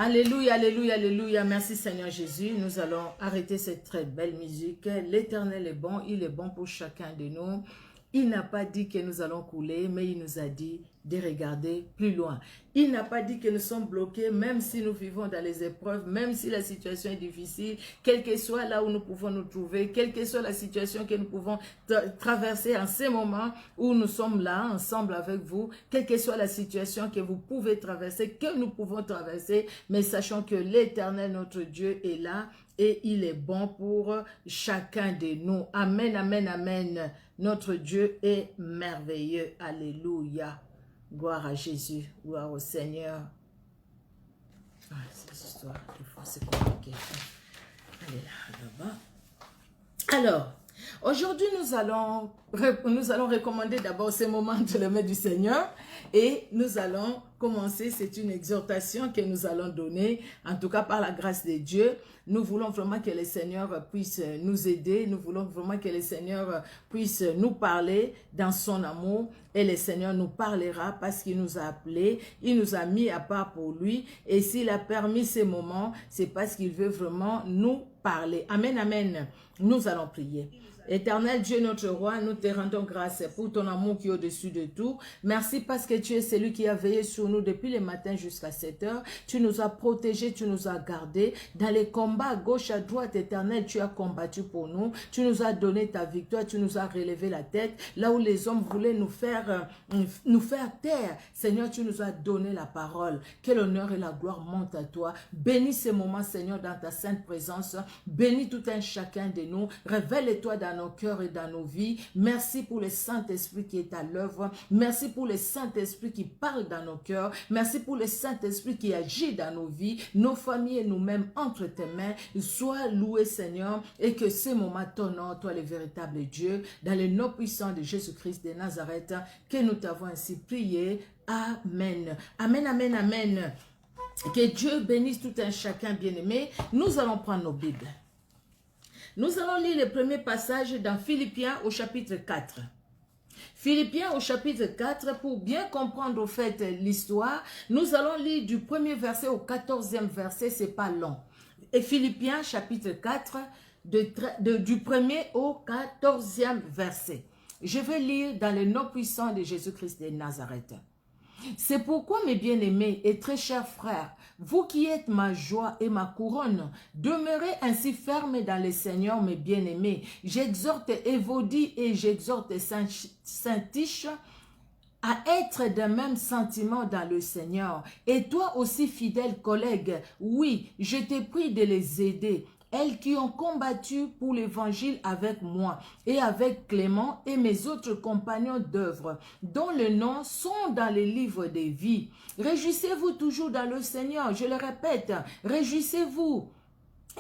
Alléluia, alléluia, alléluia. Merci Seigneur Jésus. Nous allons arrêter cette très belle musique. L'Éternel est bon, il est bon pour chacun de nous. Il n'a pas dit que nous allons couler, mais il nous a dit de regarder plus loin. Il n'a pas dit que nous sommes bloqués, même si nous vivons dans les épreuves, même si la situation est difficile, quel que soit là où nous pouvons nous trouver, quelle que soit la situation que nous pouvons traverser en ces moments où nous sommes là, ensemble avec vous, quelle que soit la situation que vous pouvez traverser, que nous pouvons traverser, mais sachons que l'Éternel, notre Dieu, est là et il est bon pour chacun de nous. Amen, amen, amen. Notre Dieu est merveilleux. Alléluia. Gloire à Jésus. Gloire au Seigneur. Ah, cette histoire, des fois, c'est compliqué. Allez là-bas. Alors, aujourd'hui, nous allons recommander d'abord ces moments de la main du Seigneur et nous allons commencer. C'est une exhortation que nous allons donner, en tout cas par la grâce de Dieu. Nous voulons vraiment que le Seigneur puisse nous aider. Nous voulons vraiment que le Seigneur puisse nous parler dans son amour. Et le Seigneur nous parlera parce qu'il nous a appelés. Il nous a mis à part pour lui. Et s'il a permis ces moments, c'est parce qu'il veut vraiment nous parler. Amen, amen. Nous allons prier. Éternel Dieu, notre roi, nous te rendons grâce pour ton amour qui est au-dessus de tout. Merci parce que tu es celui qui a veillé sur nous depuis le matin jusqu'à 7 heures. Tu nous as protégés, tu nous as gardés. Dans les combats à gauche, à droite, éternel, tu as combattu pour nous. Tu nous as donné ta victoire, tu nous as relevé la tête. Là où les hommes voulaient nous faire taire, Seigneur, tu nous as donné la parole. Que l'honneur et la gloire montent à toi. Bénis ces moments, Seigneur, dans ta sainte présence. Bénis tout un chacun de nous. Révèle-toi dans nos cœurs et dans nos vies. Merci pour le Saint-Esprit qui est à l'œuvre. Merci pour le Saint-Esprit qui parle dans nos cœurs. Merci pour le Saint-Esprit qui agit dans nos vies, nos familles et nous-mêmes entre tes mains. Sois loué, Seigneur, et que ces moments t'honorent, toi le véritable Dieu, dans le nom puissant de Jésus-Christ de Nazareth, que nous t'avons ainsi prié. Amen. Amen, amen, amen. Que Dieu bénisse tout un chacun bien-aimé. Nous allons prendre nos Bibles. Nous allons lire le premier passage dans Philippiens au chapitre 4. Philippiens au chapitre 4, pour bien comprendre au fait l'histoire, nous allons lire du premier verset au 14e verset, c'est pas long. Et Philippiens chapitre 4, du premier au 14e verset. Je vais lire dans le nom puissant de Jésus-Christ de Nazareth. C'est pourquoi, mes bien-aimés et très chers frères, vous qui êtes ma joie et ma couronne, demeurez ainsi fermes dans le Seigneur, mes bien-aimés. J'exhorte Évodie et j'exhorte Saint-Tiche à être d'un même sentiment dans le Seigneur. Et toi aussi, fidèle collègue, oui, je te prie de les aider. Elles qui ont combattu pour l'évangile avec moi et avec Clément et mes autres compagnons d'œuvre, dont les noms sont dans les livres des vies. Réjouissez-vous toujours dans le Seigneur, je le répète, réjouissez-vous.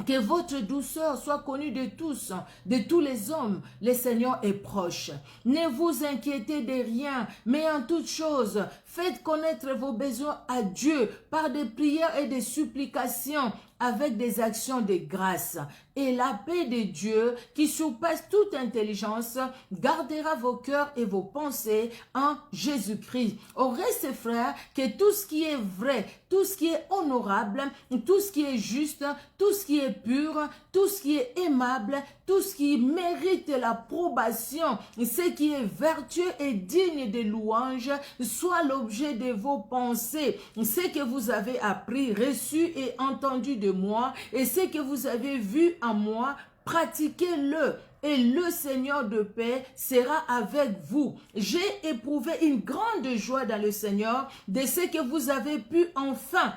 Que votre douceur soit connue de tous les hommes. Le Seigneur est proche. Ne vous inquiétez de rien, mais en toute chose, faites connaître vos besoins à Dieu par des prières et des supplications avec des actions de grâce. Et la paix de Dieu, qui surpasse toute intelligence, gardera vos cœurs et vos pensées en Jésus-Christ. Au reste, frères, que tout ce qui est vrai, tout ce qui est honorable, tout ce qui est juste, tout ce qui est pur, tout ce qui est aimable, tout ce qui mérite l'approbation, ce qui est vertueux et digne de louange, soit l'objet de vos pensées. Ce que vous avez appris, reçu et entendu de moi, et ce que vous avez vu en moi, pratiquez-le. Et le Seigneur de paix sera avec vous. J'ai éprouvé une grande joie dans le Seigneur de ce que vous avez pu enfin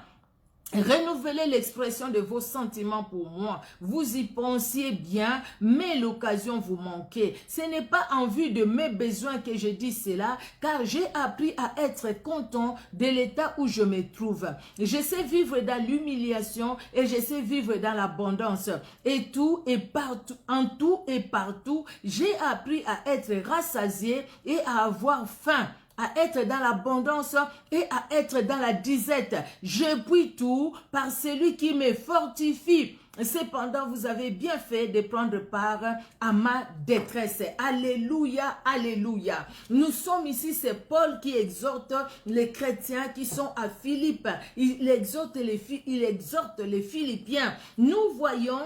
renouveler l'expression de vos sentiments pour moi. Vous y pensiez bien, mais l'occasion vous manquait. Ce n'est pas en vue de mes besoins que je dis cela, car j'ai appris à être content de l'état où je me trouve. Je sais vivre dans l'humiliation et je sais vivre dans l'abondance. Et en tout et partout, j'ai appris à être rassasié et à avoir faim, à être dans l'abondance et à être dans la disette. Je puis tout par celui qui me fortifie. Cependant, vous avez bien fait de prendre part à ma détresse. Alléluia, alléluia. Nous sommes ici, c'est Paul qui exhorte les chrétiens qui sont à Philippe. Il exhorte les Philippiens. Nous voyons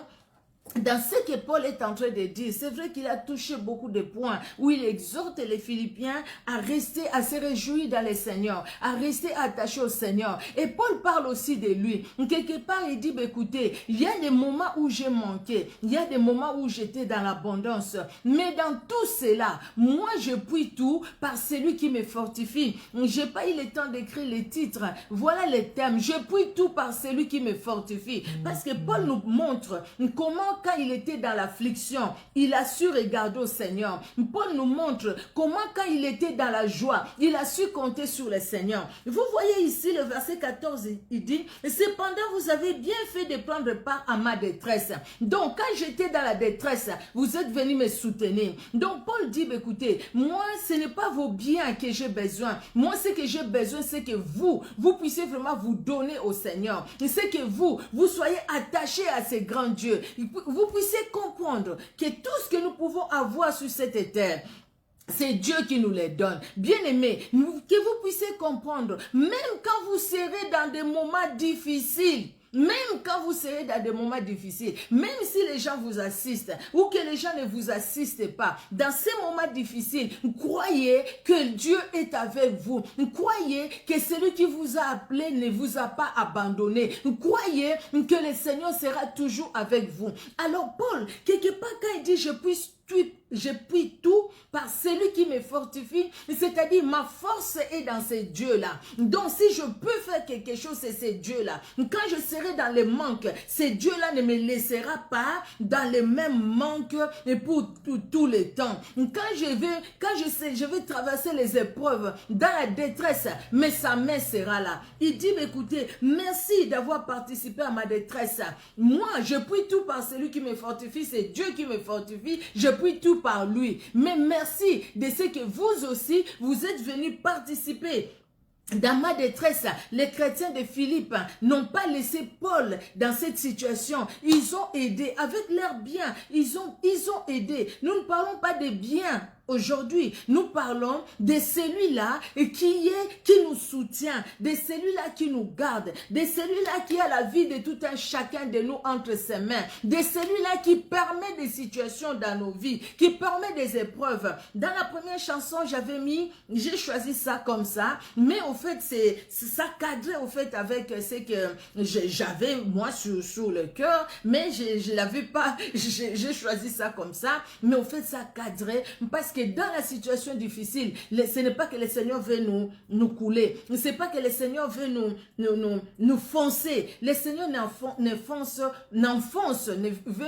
dans ce que Paul est en train de dire, c'est vrai qu'il a touché beaucoup de points où il exhorte les Philippiens à rester, à se réjouir dans le Seigneur, à rester attachés au Seigneur. Et Paul parle aussi de lui. Quelque part, il dit, écoutez, il y a des moments où j'ai manqué, il y a des moments où j'étais dans l'abondance, mais dans tout cela, moi je puis tout par celui qui me fortifie. J'ai pas eu le temps d'écrire les titres. Voilà les thèmes. Je puis tout par celui qui me fortifie. Parce que Paul nous montre comment quand il était dans l'affliction, il a su regarder au Seigneur. Paul nous montre comment quand il était dans la joie, il a su compter sur le Seigneur. Vous voyez ici le verset 14, il dit, « Cependant, vous avez bien fait de prendre part à ma détresse. » Donc, quand j'étais dans la détresse, vous êtes venus me soutenir. Donc, Paul dit, écoutez, moi, ce n'est pas vos biens que j'ai besoin. Moi, ce que j'ai besoin, c'est que vous puissiez vraiment vous donner au Seigneur. C'est que vous soyez attachés à ce grand Dieu. Vous puissiez comprendre que tout ce que nous pouvons avoir sur cette terre, c'est Dieu qui nous les donne. Bien-aimés, que vous puissiez comprendre, même quand vous serez dans des moments difficiles, même quand vous serez dans des moments difficiles, même si les gens vous assistent ou que les gens ne vous assistent pas, dans ces moments difficiles, croyez que Dieu est avec vous. Croyez que celui qui vous a appelé ne vous a pas abandonné. Croyez que le Seigneur sera toujours avec vous. Alors Paul, quelque part quand il dit je puis tout par celui qui me fortifie, c'est-à-dire ma force est dans ces dieux-là. Donc si je peux faire quelque chose, c'est ces dieux-là. Quand je serai dans le manque, ces dieux-là ne me laissera pas dans le même manque pour tout le temps. Quand je vais traverser les épreuves dans la détresse, mais sa main sera là. Il dit, écoutez, merci d'avoir participé à ma détresse. Moi, je puis tout par celui qui me fortifie, c'est Dieu qui me fortifie, je puis tout par lui. Mais merci de ce que vous aussi, vous êtes venus participer. Dans ma détresse, les chrétiens de Philippe n'ont pas laissé Paul dans cette situation. Ils ont aidé avec leurs biens. Ils ont aidé. Nous ne parlons pas des biens. Aujourd'hui, nous parlons de celui-là qui nous soutient, de celui-là qui nous garde, de celui-là qui a la vie de tout un chacun de nous entre ses mains, de celui-là qui permet des situations dans nos vies, qui permet des épreuves. Dans la première chanson, j'ai choisi ça comme ça, mais au fait, ça cadrait au fait avec ce que j'avais moi sur le cœur, mais je l'avais pas, j'ai choisi ça comme ça, mais au fait, ça cadrait parce que dans la situation difficile, ce n'est pas que le Seigneur veut nous couler. Ce n'est pas que le Seigneur veut nous foncer. Le Seigneur veut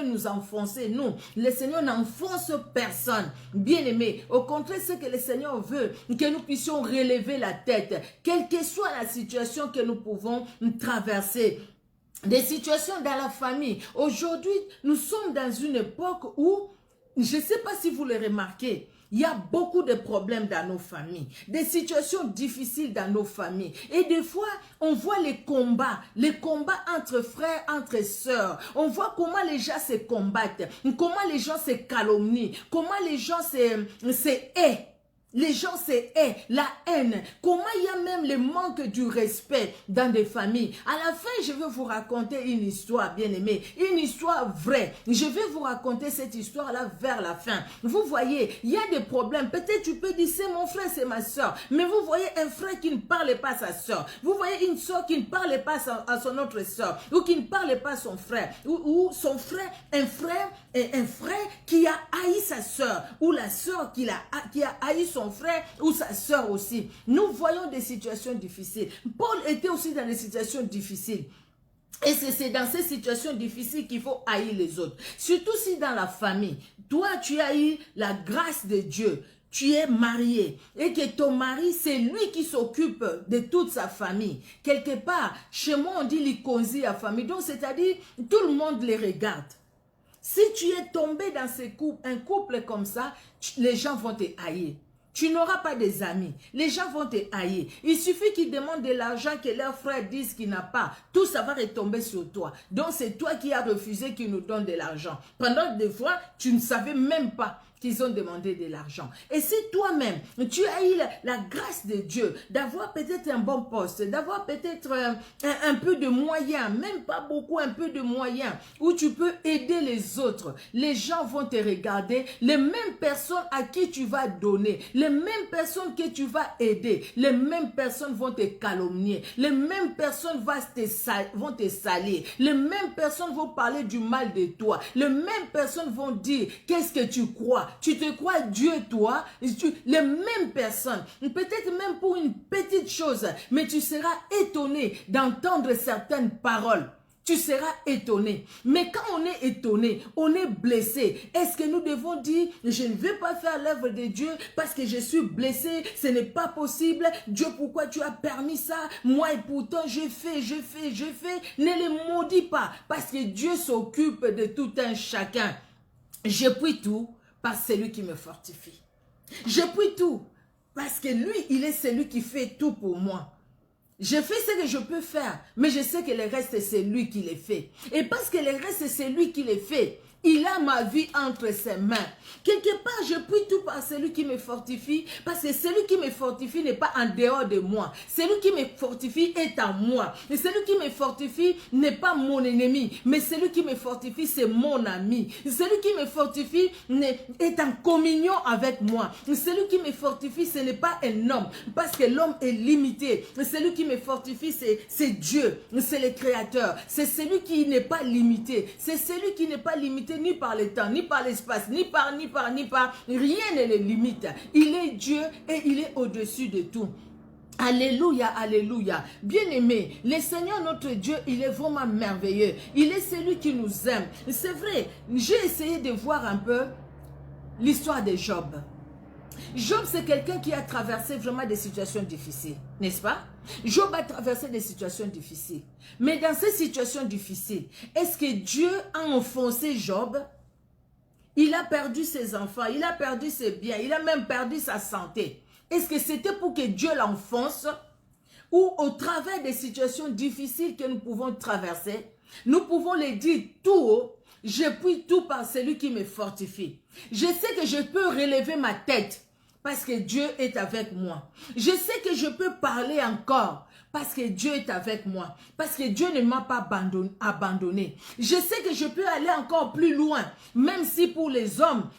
nous enfoncer, nous. Le Seigneur n'enfonce personne. Bien-aimé, au contraire, ce que le Seigneur veut, que nous puissions relever la tête, quelle que soit la situation que nous pouvons traverser. Des situations dans la famille. Aujourd'hui, nous sommes dans une époque où, je ne sais pas si vous le remarquez, il y a beaucoup de problèmes dans nos familles, des situations difficiles dans nos familles. Et des fois, on voit les combats entre frères, entre sœurs. On voit comment les gens se combattent, comment les gens se calomnient, comment les gens se haient. Les gens se haïssent, la haine, comment il y a même le manque du respect dans des familles. À la fin, je vais vous raconter une histoire, bien-aimée, une histoire vraie. Je vais vous raconter cette histoire-là vers la fin. Vous voyez, il y a des problèmes. Peut-être tu peux dire, c'est mon frère, c'est ma soeur. Mais vous voyez un frère qui ne parle pas à sa soeur. Vous voyez une soeur qui ne parle pas à son autre soeur. Ou qui ne parle pas à son frère. Ou son frère, un frère qui a haï sa soeur. Ou la soeur qui a haï son frère ou sa soeur aussi. Nous voyons des situations difficiles. Paul était aussi dans des situations difficiles. Et c'est dans ces situations difficiles qu'il faut haïr les autres. Surtout si dans la famille, toi tu as eu la grâce de Dieu. Tu es marié et que ton mari, c'est lui qui s'occupe de toute sa famille. Quelque part, chez moi on dit l'iconzie à famille. Donc c'est-à-dire tout le monde les regarde. Si tu es tombé dans un couple comme ça, les gens vont te haïr. Tu n'auras pas des amis. Les gens vont te haïr. Il suffit qu'ils demandent de l'argent que leurs frères disent qu'il n'a pas. Tout ça va retomber sur toi. Donc c'est toi qui as refusé qu'ils nous donnent de l'argent. Pendant des fois, tu ne savais même pas qu'ils ont demandé de l'argent. Et si toi-même, tu as eu la grâce de Dieu, d'avoir peut-être un bon poste, d'avoir peut-être un peu de moyens, même pas beaucoup, un peu de moyens, où tu peux aider les autres, les gens vont te regarder, les mêmes personnes à qui tu vas donner, les mêmes personnes que tu vas aider, les mêmes personnes vont te calomnier, les mêmes personnes vont te salir, les mêmes personnes vont parler du mal de toi, les mêmes personnes vont dire, qu'est-ce que tu crois? Tu te crois Dieu, toi, les mêmes personnes, peut-être même pour une petite chose, mais tu seras étonné d'entendre certaines paroles. Tu seras étonné. Mais quand on est étonné, on est blessé. Est-ce que nous devons dire, je ne vais pas faire l'œuvre de Dieu parce que je suis blessé, ce n'est pas possible. Dieu, pourquoi tu as permis ça? Moi et pourtant, je fais. Ne les maudis pas parce que Dieu s'occupe de tout un chacun. Je puis tout par celui qui me fortifie. Je puis tout parce que lui, il est celui qui fait tout pour moi. Je fais ce que je peux faire, mais je sais que le reste, c'est lui qui les fait. Et parce que le reste, c'est lui qui les fait, il a ma vie entre ses mains. Quelque part, je prie tout par celui qui me fortifie, parce que celui qui me fortifie n'est pas en dehors de moi. Celui qui me fortifie est en moi. Et celui qui me fortifie n'est pas mon ennemi, mais celui qui me fortifie, c'est mon ami. Celui qui me fortifie est en communion avec moi. Celui qui me fortifie, ce n'est pas un homme, parce que l'homme est limité. Celui qui me fortifie, c'est Dieu, c'est le Créateur. C'est celui qui n'est pas limité. C'est celui qui n'est pas limité ni par le temps, ni par l'espace, ni par, rien ne le limite. Il est Dieu et il est au-dessus de tout. Alléluia, alléluia. Bien-aimé, le Seigneur notre Dieu, il est vraiment merveilleux. Il est celui qui nous aime. C'est vrai, j'ai essayé de voir un peu l'histoire de Job. Job, c'est quelqu'un qui a traversé vraiment des situations difficiles, n'est-ce pas? Job a traversé des situations difficiles. Mais dans ces situations difficiles, est-ce que Dieu a enfoncé Job? Il a perdu ses enfants, il a perdu ses biens, il a même perdu sa santé. Est-ce que c'était pour que Dieu l'enfonce? Ou au travers des situations difficiles que nous pouvons traverser, nous pouvons les dire tout haut, je puis tout par celui qui me fortifie. Je sais que je peux relever ma tête parce que Dieu est avec moi. Je sais que je peux parler encore parce que Dieu est avec moi. Parce que Dieu ne m'a pas abandonné. Je sais que je peux aller encore plus loin. Même si pour les hommes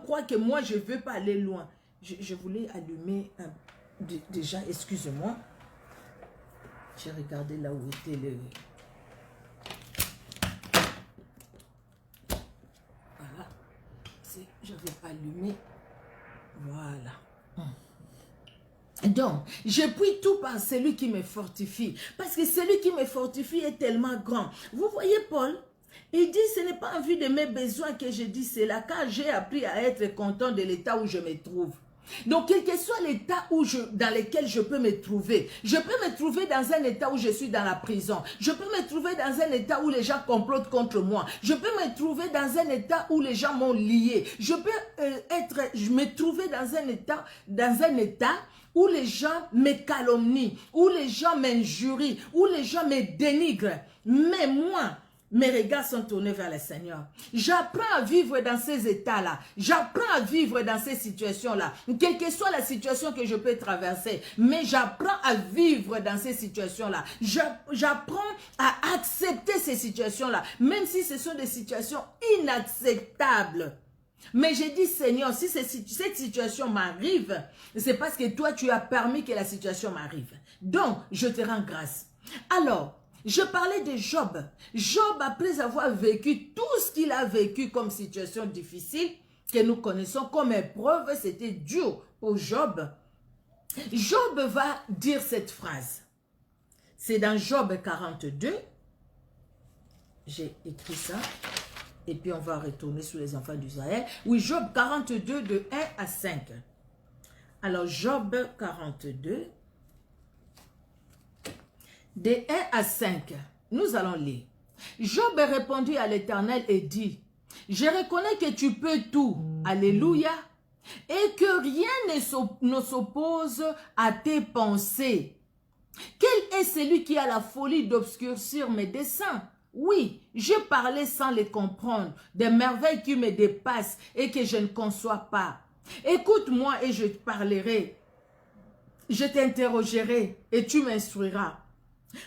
croient que moi je ne veux pas aller loin. Je voulais allumer déjà, excusez-moi. J'ai regardé là où était le... Voilà. Je vais allumer. Voilà. Donc, je prie tout par celui qui me fortifie. Parce que celui qui me fortifie est tellement grand. Vous voyez Paul, il dit, ce n'est pas en vue de mes besoins que je dis cela, car j'ai appris à être content de l'état où je me trouve. Donc, quel que soit l'état dans lequel je peux me trouver, je peux me trouver dans un état où je suis dans la prison, je peux me trouver dans un état où les gens complotent contre moi, je peux me trouver dans un état où les gens m'ont lié, je peux me trouver dans un état où les gens me calomnient, où les gens m'injurient, où les gens me dénigrent. Mais moi, mes regards sont tournés vers le Seigneur. J'apprends à vivre dans ces états-là. J'apprends à vivre dans ces situations-là. Quelle que soit la situation que je peux traverser. Mais j'apprends à vivre dans ces situations-là. J'apprends à accepter ces situations-là. Même si ce sont des situations inacceptables. Mais j'ai dit, Seigneur, si cette situation m'arrive, c'est parce que toi, tu as permis que la situation m'arrive. Donc, je te rends grâce. Alors, je parlais de Job. Job, après avoir vécu tout ce qu'il a vécu comme situation difficile, que nous connaissons comme épreuve, c'était dur pour Job. Job va dire cette phrase. C'est dans Job 42. J'ai écrit ça. Et puis on va retourner sur les enfants d'Israël. Oui, Job 42, de 1 à 5. Alors, Job 42... de 1 à 5, nous allons lire. Job répondit à l'Éternel et dit, je reconnais que tu peux tout. Alléluia. et que rien ne s'oppose à tes pensées. Quel est celui qui a la folie d'obscurcir mes desseins? Oui, je parlais sans les comprendre, des merveilles qui me dépassent et que je ne conçois pas. Écoute-moi et je te parlerai, je t'interrogerai et tu m'instruiras.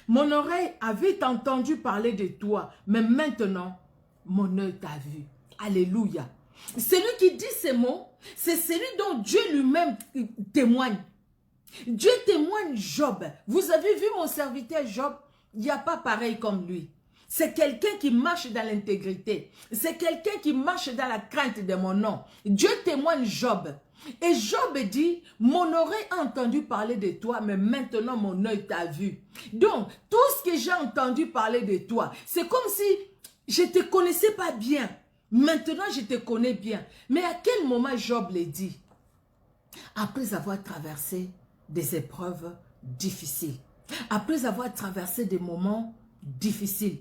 Mon oreille avait entendu parler de toi, mais maintenant, mon œil t'a vu. Alléluia. Celui qui dit ces mots, c'est celui dont Dieu lui-même témoigne. Dieu témoigne Job. Vous avez vu mon serviteur Job? Il n'y a pas pareil comme lui. C'est quelqu'un qui marche dans l'intégrité. C'est quelqu'un qui marche dans la crainte de mon nom. Dieu témoigne Job. Et Job dit, mon oreille a entendu parler de toi, mais maintenant mon œil t'a vu. Donc, tout ce que j'ai entendu parler de toi, c'est comme si je ne te connaissais pas bien. Maintenant, je te connais bien. Mais à quel moment Job l'a dit? Après avoir traversé des épreuves difficiles. Après avoir traversé des moments difficiles.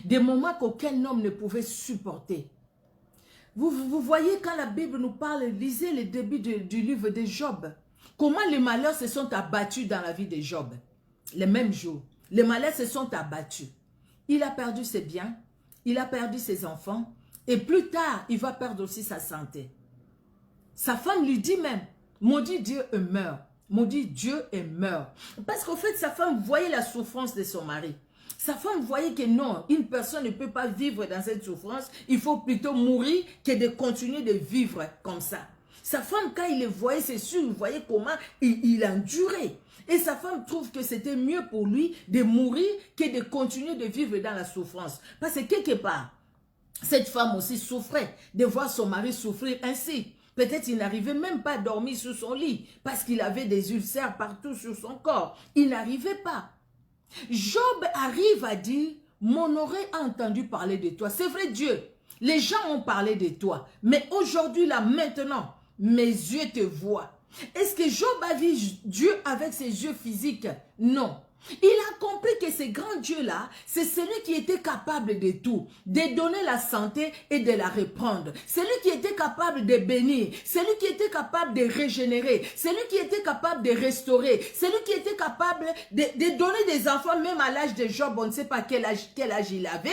Des moments qu'aucun homme ne pouvait supporter. Vous voyez quand la Bible nous parle, lisez le début du livre de Job. Comment les malheurs se sont abattus dans la vie de Job. Les mêmes jours. Les malheurs se sont abattus. Il a perdu ses biens. Il a perdu ses enfants. Et plus tard, il va perdre aussi sa santé. Sa femme lui dit même, maudit Dieu et meurt. Maudit Dieu et meurt. Parce qu'en fait, sa femme voyait la souffrance de son mari. Sa femme voyait que non, une personne ne peut pas vivre dans cette souffrance. Il faut plutôt mourir que de continuer de vivre comme ça. Sa femme, quand il le voyait, c'est sûr, il voyait comment il endurait. Et sa femme trouve que c'était mieux pour lui de mourir que de continuer de vivre dans la souffrance. Parce que quelque part, cette femme aussi souffrait de voir son mari souffrir ainsi. Peut-être il n'arrivait même pas à dormir sur son lit parce qu'il avait des ulcères partout sur son corps. Il n'arrivait pas. Job arrive à dire, mon oreille a entendu parler de toi. C'est vrai Dieu, les gens ont parlé de toi. Mais aujourd'hui, là, maintenant, mes yeux te voient. Est-ce que Job a vu Dieu avec ses yeux physiques? Non. Il a compris que ce grand Dieu-là, c'est celui qui était capable de tout, de donner la santé et de la reprendre. Celui qui était capable de bénir, celui qui était capable de régénérer, celui qui était capable de restaurer, celui qui était capable de donner des enfants, même à l'âge de Job, on ne sait pas quel âge il avait.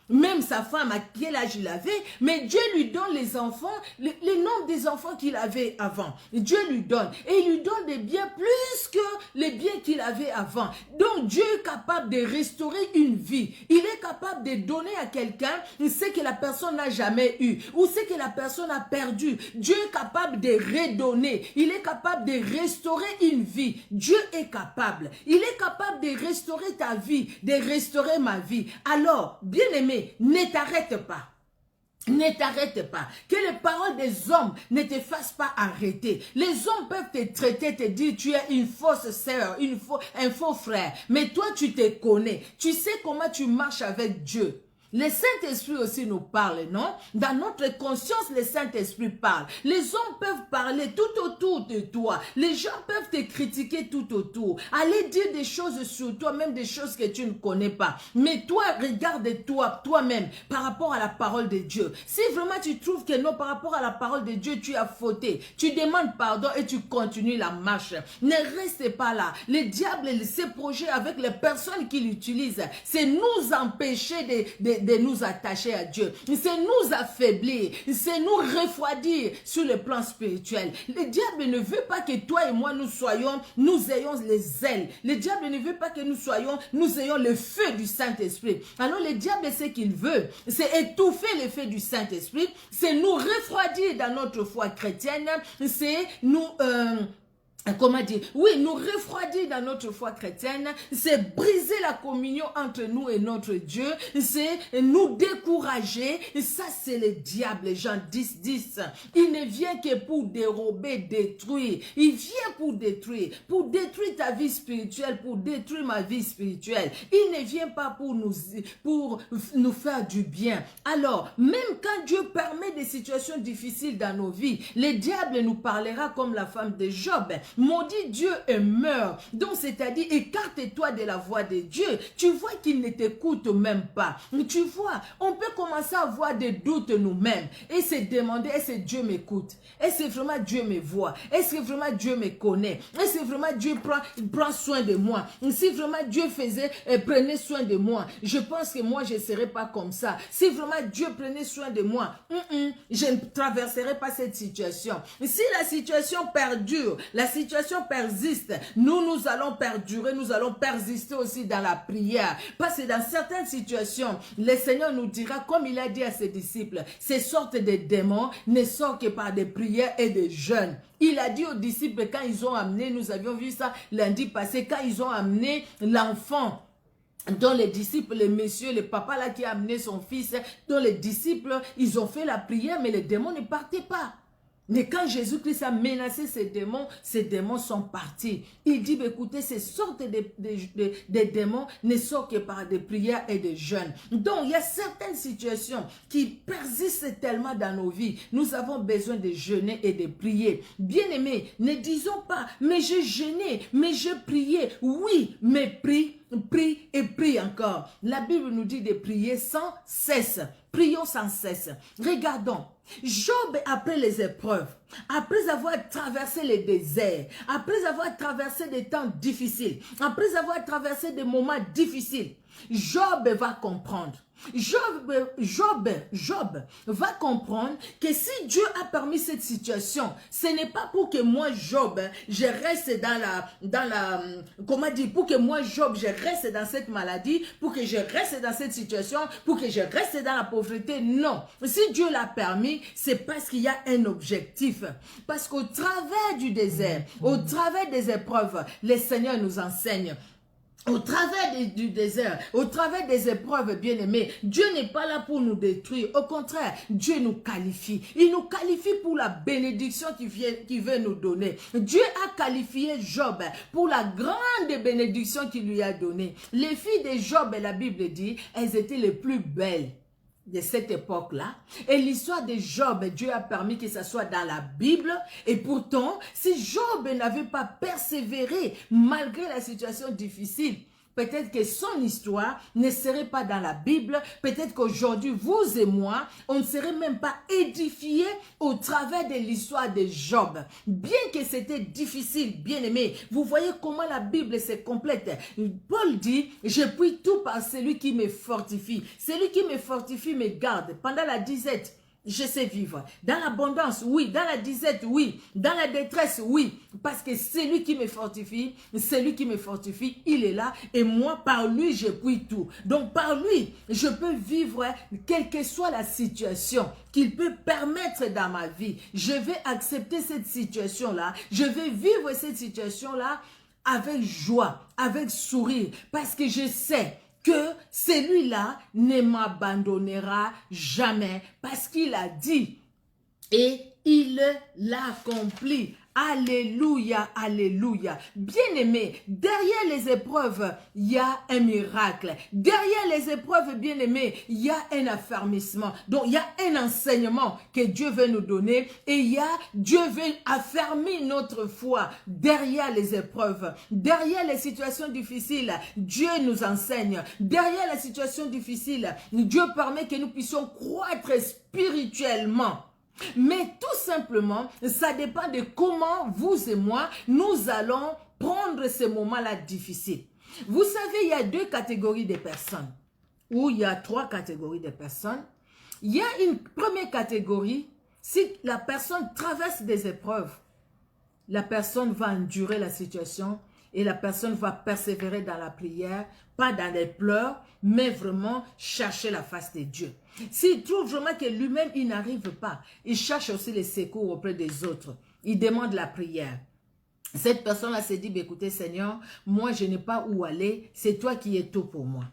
Même sa femme, à quel âge il avait, mais Dieu lui donne les enfants, les nombres des enfants qu'il avait avant. Dieu lui donne. Et il lui donne des biens plus que les biens qu'il avait avant. Donc Dieu est capable de restaurer une vie. Il est capable de donner à quelqu'un ce que la personne n'a jamais eu ou ce que la personne a perdu. Dieu est capable de redonner. Il est capable de restaurer une vie. Dieu est capable. Il est capable de restaurer ta vie, de restaurer ma vie. Alors, bien aimé, ne t'arrête pas. Ne t'arrête pas. Que les paroles des hommes ne te fassent pas arrêter. Les hommes peuvent te traiter, te dire tu es une fausse sœur, un faux frère. Mais toi, tu te connais. Tu sais comment tu marches avec Dieu. Le Saint-Esprit aussi nous parle, non? Dans notre conscience, le Saint-Esprit parle. Les hommes peuvent parler tout autour de toi. Les gens peuvent te critiquer tout autour. Aller dire des choses sur toi, même des choses que tu ne connais pas. Mais toi, regarde-toi, toi-même, par rapport à la parole de Dieu. Si vraiment tu trouves que non, par rapport à la parole de Dieu, tu as fauté, tu demandes pardon et tu continues la marche. Ne reste pas là. Le diable, ses projets avec les personnes qu'il utilise, c'est nous empêcher de nous attacher à Dieu. C'est nous affaiblir. C'est nous refroidir sur le plan spirituel. Le diable ne veut pas que toi et moi nous ayons les ailes. Le diable ne veut pas que nous ayons le feu du Saint-Esprit. Alors le diable, ce qu'il veut, c'est étouffer le feu du Saint-Esprit. C'est nous refroidir dans notre foi chrétienne. C'est nous... comment dire? Oui, nous refroidir dans notre foi chrétienne, c'est briser la communion entre nous et notre Dieu, c'est nous décourager. Ça, c'est le diable, Jean 10, 10. Il ne vient que pour dérober, détruire. Il vient pour détruire ta vie spirituelle, pour détruire ma vie spirituelle. Il ne vient pas pour nous faire du bien. Alors, même quand Dieu permet des situations difficiles dans nos vies, le diable nous parlera comme la femme de Job. maudit Dieu et meurs. Donc, c'est-à-dire, écarte-toi de la voix de Dieu. Tu vois qu'il ne t'écoute même pas. Tu vois, on peut commencer à avoir des doutes nous-mêmes et se demander, est-ce que Dieu m'écoute? Est-ce que vraiment Dieu me voit? Est-ce que vraiment Dieu me connaît? Est-ce que vraiment Dieu prend soin de moi? Si vraiment Dieu prenait soin de moi, je pense que moi, je ne serais pas comme ça. Si vraiment Dieu prenait soin de moi, je ne traverserais pas cette situation. Si la situation perdure, la situation persiste, nous allons perdurer, nous allons persister aussi dans la prière. Parce que dans certaines situations, le Seigneur nous dira, comme il a dit à ses disciples, ces sortes de démons ne sortent que par des prières et des jeûnes. Il a dit aux disciples quand ils ont amené, nous avions vu ça lundi passé, quand ils ont amené l'enfant, dont les disciples, les messieurs, le papa là qui a amené son fils, dont les disciples, ils ont fait la prière, mais les démons ne partaient pas. Mais quand Jésus-Christ a menacé ces démons sont partis. Il dit, écoutez, ces sortes de démons ne sortent que par des prières et des jeûnes. Donc, il y a certaines situations qui persistent tellement dans nos vies. Nous avons besoin de jeûner et de prier. Bien-aimés, ne disons pas, mais j'ai jeûné, mais j'ai prié. Oui, mais prie et prie encore. La Bible nous dit de prier sans cesse. Prions sans cesse. Regardons. Job, après les épreuves, après avoir traversé les déserts, après avoir traversé des temps difficiles, après avoir traversé des moments difficiles, Job va comprendre. Job va comprendre que si Dieu a permis cette situation, ce n'est pas pour que moi, Job, je reste comment dire, pour que moi, Job, je reste dans cette maladie, pour que je reste dans cette situation, pour que je reste dans la pauvreté. Non. Si Dieu l'a permis, c'est parce qu'il y a un objectif. Parce qu'au travers du désert, au travers des épreuves, le Seigneur nous enseigne. Au travers du désert, au travers des épreuves, bien-aimés, Dieu n'est pas là pour nous détruire. Au contraire, Dieu nous qualifie. Il nous qualifie pour la bénédiction qu'il veut nous donner. Dieu a qualifié Job pour la grande bénédiction qu'il lui a donnée. Les filles de Job, la Bible dit, elles étaient les plus belles de cette époque-là. Et l'histoire de Job, Dieu a permis que ça soit dans la Bible. Et pourtant, si Job n'avait pas persévéré malgré la situation difficile, peut-être que son histoire ne serait pas dans la Bible. Peut-être qu'aujourd'hui, vous et moi, on ne serait même pas édifiés au travers de l'histoire de Job. Bien que c'était difficile, bien aimé, vous voyez comment la Bible se complète. Paul dit, je puis tout par celui qui me fortifie. Celui qui me fortifie me garde. Pendant la disette, je sais vivre. Dans l'abondance, oui. Dans la disette, oui. Dans la détresse, oui. Parce que celui qui me fortifie, il est là. Et moi, par lui, je puis tout. Donc, par lui, je peux vivre, quelle que soit la situation qu'il peut permettre dans ma vie. Je vais accepter cette situation-là. Je vais vivre cette situation-là avec joie, avec sourire. Parce que je sais que celui-là ne m'abandonnera jamais parce qu'il a dit et il l'a accompli. Alléluia, alléluia. Bien-aimé, derrière les épreuves, il y a un miracle. Derrière les épreuves, bien-aimé, il y a un affermissement. Donc, il y a un enseignement que Dieu veut nous donner et Dieu veut affermir notre foi derrière les épreuves. Derrière les situations difficiles, Dieu nous enseigne. Derrière la situation difficile, Dieu permet que nous puissions croître spirituellement. Mais tout simplement, ça dépend de comment vous et moi, nous allons prendre ces moments-là difficiles. Vous savez, il y a deux catégories de personnes, ou il y a trois catégories de personnes. Il y a une première catégorie, si la personne traverse des épreuves, la personne va endurer la situation et la personne va persévérer dans la prière, pas dans les pleurs, mais vraiment chercher la face de Dieu. S'il trouve vraiment que lui-même, il n'arrive pas, il cherche aussi les secours auprès des autres. Il demande la prière. Cette personne-là s'est dit, écoutez Seigneur, moi je n'ai pas où aller, c'est toi qui es tout pour moi.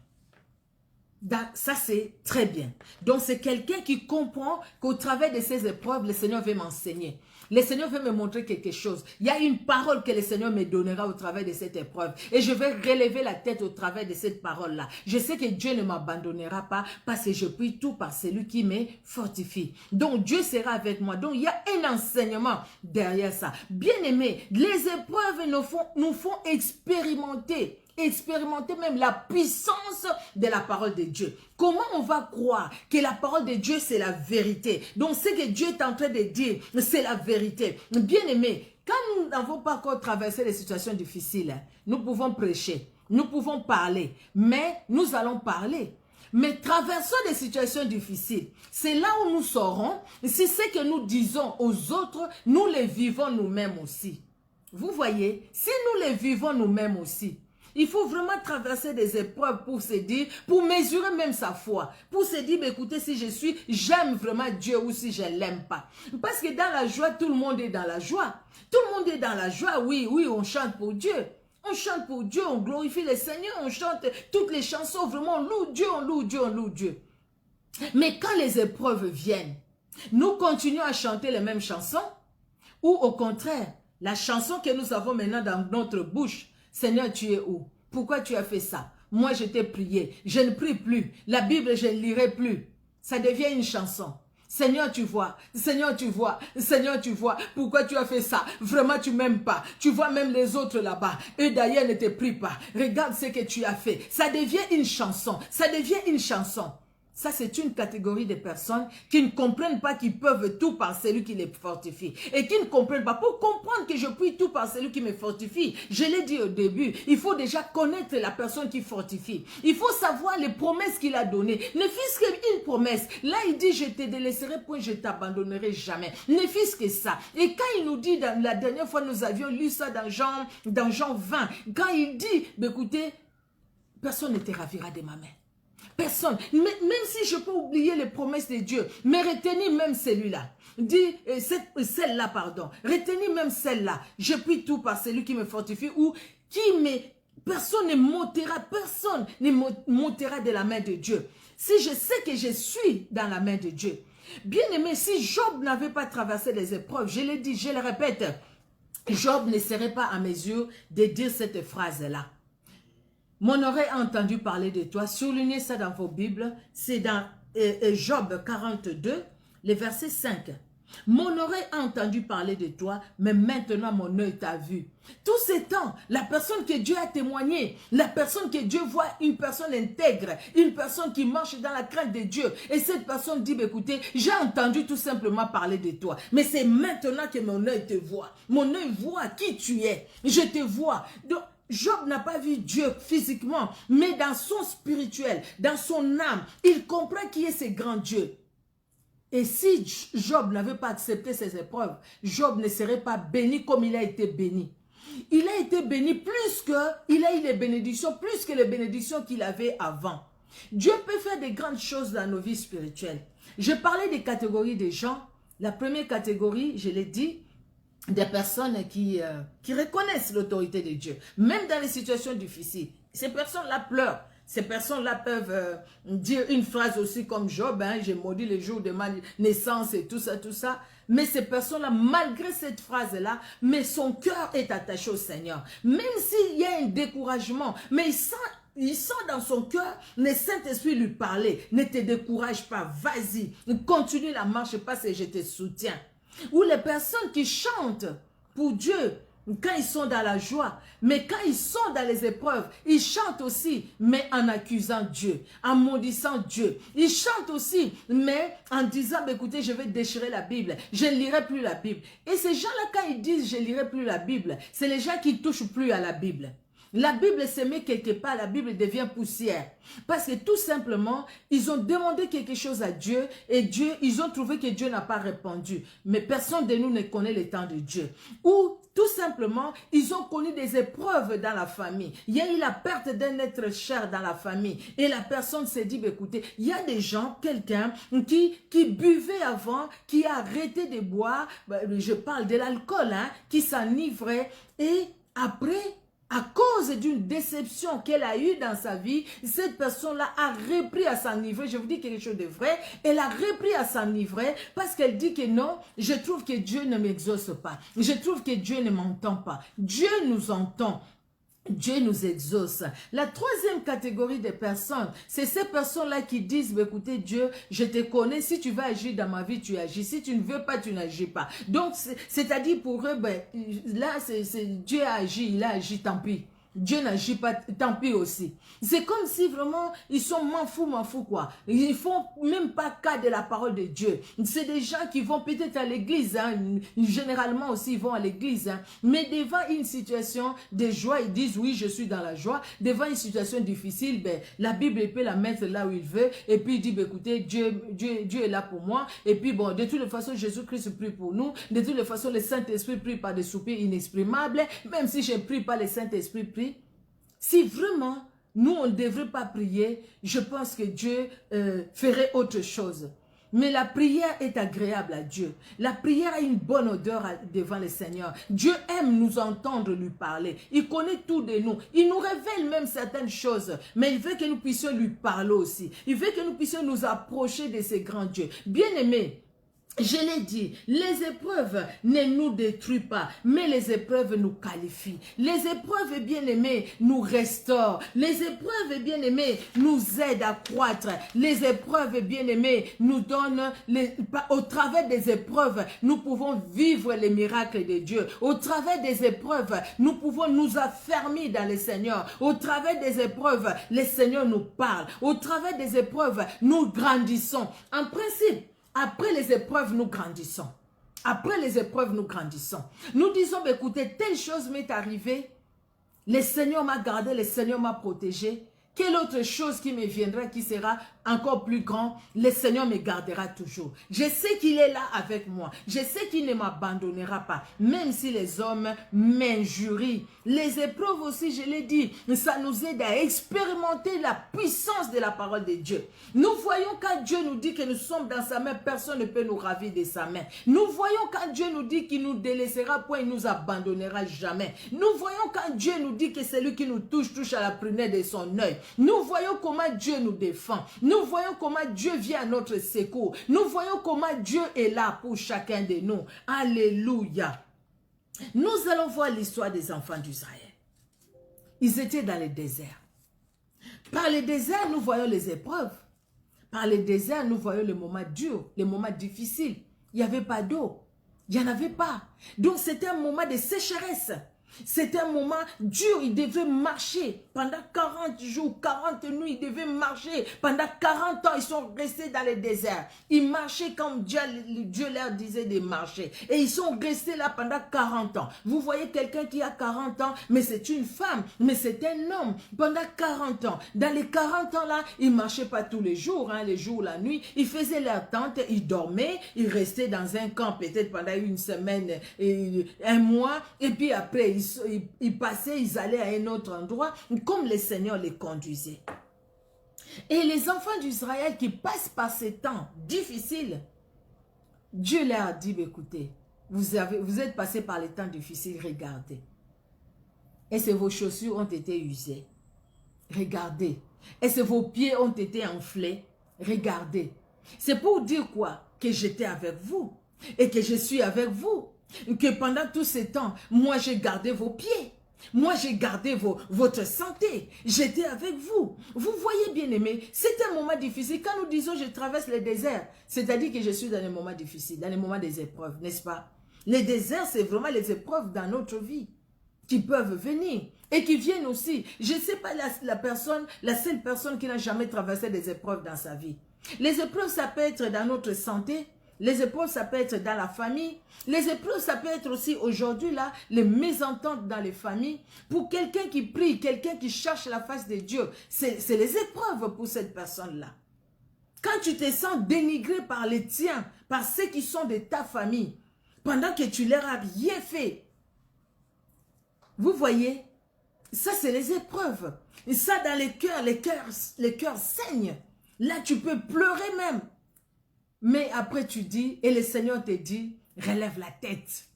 Ça, c'est très bien. Donc, c'est quelqu'un qui comprend qu'au travers de ces épreuves, le Seigneur veut m'enseigner. Le Seigneur veut me montrer quelque chose. Il y a une parole que le Seigneur me donnera au travers de cette épreuve. Et je vais relever la tête au travers de cette parole-là. Je sais que Dieu ne m'abandonnera pas parce que je prie tout par celui qui me fortifie. Donc, Dieu sera avec moi. Donc, il y a un enseignement derrière ça. Bien-aimés, les épreuves nous font expérimenter même la puissance de la parole de Dieu. Comment on va croire que la parole de Dieu, c'est la vérité? Donc, ce que Dieu est en train de dire, c'est la vérité. Bien aimé, quand nous n'avons pas encore traversé les situations difficiles, nous pouvons prêcher, nous pouvons parler, mais nous allons parler. Mais traversons des situations difficiles. C'est là où nous saurons si ce que nous disons aux autres, nous les vivons nous-mêmes aussi. Vous voyez, si nous les vivons nous-mêmes aussi, il faut vraiment traverser des épreuves pour se dire, pour mesurer même sa foi, pour se dire, écoutez, si j'aime vraiment Dieu ou si je ne l'aime pas. Parce que dans la joie, tout le monde est dans la joie. Tout le monde est dans la joie, oui, on chante pour Dieu. On chante pour Dieu, on glorifie le Seigneur, on chante toutes les chansons, vraiment, on loue Dieu, on loue Dieu, on loue Dieu. Mais quand les épreuves viennent, nous continuons à chanter les mêmes chansons ou au contraire, la chanson que nous avons maintenant dans notre bouche, Seigneur, tu es où? Pourquoi tu as fait ça? Moi, je t'ai prié. Je ne prie plus. La Bible, je ne lirai plus. Ça devient une chanson. Seigneur, tu vois. Seigneur, tu vois. Seigneur, tu vois. Pourquoi tu as fait ça? Vraiment, tu m'aimes pas. Tu vois même les autres là-bas. Eux d'ailleurs ne te prient pas. Regarde ce que tu as fait. Ça devient une chanson. Ça devient une chanson. Ça, c'est une catégorie de personnes qui ne comprennent pas qu'ils peuvent tout par celui qui les fortifie. Et qui ne comprennent pas. Pour comprendre que je puis tout par celui qui me fortifie, je l'ai dit au début, il faut déjà connaître la personne qui fortifie. Il faut savoir les promesses qu'il a données. Ne fût-ce qu'une promesse. Là, il dit, je te délaisserai point, je t'abandonnerai jamais. Ne fût-ce que ça. Et quand il nous dit, la dernière fois, nous avions lu ça dans Jean 20, quand il dit, écoutez, personne ne te ravira de ma main. Personne, même si je peux oublier les promesses de Dieu, mais retenir même celui-là, celle-là, pardon, retenir même celle-là, je prie tout par celui qui me fortifie ou personne ne montera de la main de Dieu. Si je sais que je suis dans la main de Dieu, bien aimé, si Job n'avait pas traversé les épreuves, je l'ai dit, je le répète, Job ne serait pas à mesure de dire cette phrase-là. Mon oreille a entendu parler de toi. Soulignez ça dans vos Bibles. C'est dans Job 42, le verset 5. Mon oreille a entendu parler de toi, mais maintenant mon œil t'a vu. Tous ces temps, la personne que Dieu a témoigné, la personne que Dieu voit, une personne intègre, une personne qui marche dans la crainte de Dieu. Et cette personne dit, écoutez, j'ai entendu tout simplement parler de toi. Mais c'est maintenant que mon œil te voit. Mon œil voit qui tu es. Je te vois. Donc, Job n'a pas vu Dieu physiquement, mais dans son spirituel, dans son âme, il comprend qui est ce grand Dieu. Et si Job n'avait pas accepté ces épreuves, Job ne serait pas béni comme il a été béni. Il a été béni il a eu les bénédictions, plus que les bénédictions qu'il avait avant. Dieu peut faire de grandes choses dans nos vies spirituelles. Je parlais des catégories des gens. La première catégorie, je l'ai dit, des personnes qui reconnaissent l'autorité de Dieu, même dans les situations difficiles. Ces personnes-là pleurent. Ces personnes-là peuvent dire une phrase aussi comme Job, hein, j'ai maudit le jour de ma naissance et tout ça. Mais ces personnes-là, malgré cette phrase-là, mais son cœur est attaché au Seigneur. Même s'il y a un découragement, mais il sent dans son cœur le Saint-Esprit lui parler. Ne te décourage pas, vas-y, continue la marche parce que je te soutiens. Ou les personnes qui chantent pour Dieu quand ils sont dans la joie, mais quand ils sont dans les épreuves, ils chantent aussi, mais en accusant Dieu, en maudissant Dieu. Ils chantent aussi, mais en disant, écoutez, je vais déchirer la Bible, je ne lirai plus la Bible. Et ces gens-là, quand ils disent, je ne lirai plus la Bible, c'est les gens qui ne touchent plus à la Bible. La Bible se met quelque part, la Bible devient poussière. Parce que tout simplement, ils ont demandé quelque chose à Dieu et ils ont trouvé que Dieu n'a pas répondu. Mais personne de nous ne connaît le temps de Dieu. Ou tout simplement, ils ont connu des épreuves dans la famille. Il y a eu la perte d'un être cher dans la famille. Et la personne s'est dit, écoutez, il y a des gens, quelqu'un qui buvait avant, qui a arrêté de boire, je parle de l'alcool, hein, qui s'enivrait et après à cause d'une déception qu'elle a eue dans sa vie, cette personne-là a repris à s'enivrer. Je vous dis quelque chose de vrai. Elle a repris à s'enivrer parce qu'elle dit que non, je trouve que Dieu ne m'exauce pas. Je trouve que Dieu ne m'entend pas. Dieu nous entend. Dieu nous exauce. La troisième catégorie de personnes, c'est ces personnes-là qui disent, écoutez Dieu, je te connais, si tu veux agir dans ma vie, tu agis. Si tu ne veux pas, tu n'agis pas. Donc, c'est-à-dire pour eux, ben, là, Dieu a agi, il a agi, tant pis. Dieu n'agit pas, tant pis aussi. C'est comme si vraiment, ils sont m'en fous quoi. Ils font même pas cas de la parole de Dieu. C'est des gens qui vont peut-être à l'église, hein. Généralement aussi ils vont à l'église, hein. Mais devant une situation de joie, ils disent oui, je suis dans la joie. Devant une situation difficile, ben, la Bible peut la mettre là où il veut. Et puis il dit, ben, écoutez, Dieu est là pour moi. Et puis bon, de toutes les façons, Jésus-Christ prie pour nous. De toutes les façons, le Saint-Esprit prie par des soupirs inexprimables. Même si je ne prie pas, le Saint-Esprit prie. Si vraiment, nous, on ne devrait pas prier, je pense que Dieu ferait autre chose. Mais la prière est agréable à Dieu. La prière a une bonne odeur devant le Seigneur. Dieu aime nous entendre lui parler. Il connaît tout de nous. Il nous révèle même certaines choses. Mais il veut que nous puissions lui parler aussi. Il veut que nous puissions nous approcher de ces grands dieux. Bien-aimés, je l'ai dit, les épreuves ne nous détruisent pas, mais les épreuves nous qualifient. Les épreuves, bien-aimés, nous restaurent. Les épreuves, bien-aimés, nous aident à croître. Les épreuves, bien-aimés, nous donnent, au travers des épreuves, nous pouvons vivre les miracles de Dieu. Au travers des épreuves, nous pouvons nous affermir dans le Seigneur. Au travers des épreuves, le Seigneur nous parle. Au travers des épreuves, nous grandissons. En principe, après les épreuves, nous grandissons. Après les épreuves, nous grandissons. Nous disons, écoutez, telle chose m'est arrivée. Le Seigneur m'a gardé, le Seigneur m'a protégé. Quelle autre chose qui me viendra, qui sera encore plus grand, le Seigneur me gardera toujours. Je sais qu'il est là avec moi. Je sais qu'il ne m'abandonnera pas. Même si les hommes m'injurient. Les épreuves aussi, je l'ai dit, ça nous aide à expérimenter la puissance de la parole de Dieu. Nous voyons quand Dieu nous dit que nous sommes dans sa main, personne ne peut nous ravir de sa main. Nous voyons quand Dieu nous dit qu'il nous délaissera point, il nous abandonnera jamais. Nous voyons quand Dieu nous dit que celui qui nous touche, touche à la prunelle de son œil. Nous voyons comment Dieu nous défend. Nous voyons comment Dieu vient à notre secours. Nous voyons comment Dieu est là pour chacun de nous. Alléluia. Nous allons voir l'histoire des enfants d'Israël. Ils étaient dans le désert. Par le désert, nous voyons les épreuves. Par le désert, nous voyons les moments durs, les moments difficiles. Il n'y avait pas d'eau. Il n'y en avait pas. Donc, c'était un moment de sécheresse. C'était un moment dur, ils devaient marcher pendant 40 jours, 40 nuits, ils devaient marcher. Pendant 40 ans, ils sont restés dans le désert. Ils marchaient comme Dieu leur disait de marcher. Et ils sont restés là pendant 40 ans. Vous voyez quelqu'un qui a 40 ans, mais c'est une femme, mais c'est un homme. Pendant 40 ans. Dans les 40 ans là, ils ne marchaient pas tous les jours, hein, les jours, la nuit. Ils faisaient leur tente, ils dormaient, ils restaient dans un camp peut-être pendant une semaine, un mois, et puis après, ils passaient, ils allaient à un autre endroit, comme le Seigneur les conduisait. Et les enfants d'Israël qui passent par ces temps difficiles, Dieu leur a dit, écoutez, vous êtes passés par les temps difficiles, regardez. Est-ce que vos chaussures ont été usées? Regardez. Est-ce que vos pieds ont été enflés? Regardez. C'est pour dire quoi? Que j'étais avec vous et que je suis avec vous. Que pendant tous ces temps, moi j'ai gardé vos pieds. Moi j'ai gardé votre santé. J'étais avec vous. Vous voyez bien aimé, c'est un moment difficile. Quand nous disons je traverse le désert, c'est-à-dire que je suis dans les moments difficiles, dans les moments des épreuves, n'est-ce pas? Les déserts, c'est vraiment les épreuves dans notre vie qui peuvent venir et qui viennent aussi. Je ne sais pas la seule personne qui n'a jamais traversé des épreuves dans sa vie. Les épreuves, ça peut être dans notre santé. Les épreuves, ça peut être dans la famille. Les épreuves, ça peut être aussi aujourd'hui, là, les mésententes dans les familles. Pour quelqu'un qui prie, quelqu'un qui cherche la face de Dieu, c'est les épreuves pour cette personne-là. Quand tu te sens dénigré par les tiens, par ceux qui sont de ta famille, pendant que tu leur as rien fait. Vous voyez, ça c'est les épreuves. Et ça dans les cœurs saignent. Là, tu peux pleurer même. Mais après tu dis, et le Seigneur te dit, relève la tête.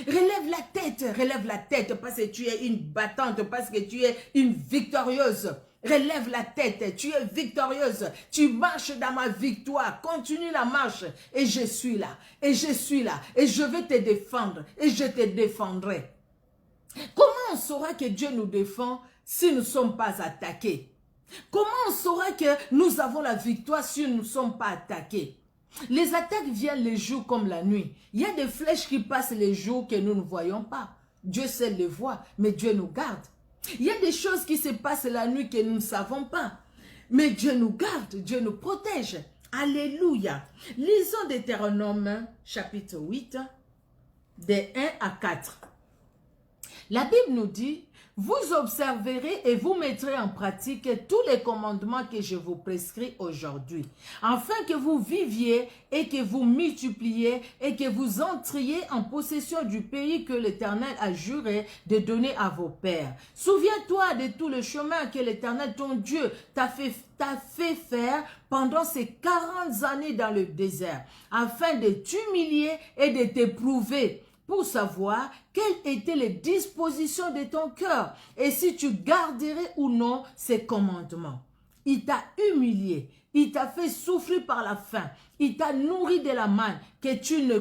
Relève la tête parce que tu es une battante, parce que tu es une victorieuse. Relève la tête, tu es victorieuse, tu marches dans ma victoire, continue la marche et je suis là, et je suis là, et je vais te défendre, et je te défendrai. Comment on saura que Dieu nous défend si nous ne sommes pas attaqués? Comment on saura que nous avons la victoire si nous ne sommes pas attaqués? Les attaques viennent les jours comme la nuit. Il y a des flèches qui passent les jours que nous ne voyons pas. Dieu seul les voit, mais Dieu nous garde. Il y a des choses qui se passent la nuit que nous ne savons pas. Mais Dieu nous garde, Dieu nous protège. Alléluia. Lisons Deutéronome chapitre 8, des 1 à 4. La Bible nous dit, vous observerez et vous mettrez en pratique tous les commandements que je vous prescris aujourd'hui, afin que vous viviez et que vous multipliez et que vous entriez en possession du pays que l'Éternel a juré de donner à vos pères. Souviens-toi de tout le chemin que l'Éternel, ton Dieu, t'a fait faire pendant ces 40 années dans le désert, afin de t'humilier et de t'éprouver, pour savoir quelles étaient les dispositions de ton cœur et si tu garderais ou non ses commandements. Il t'a humilié, il t'a fait souffrir par la faim, il t'a nourri de la manne que tu ne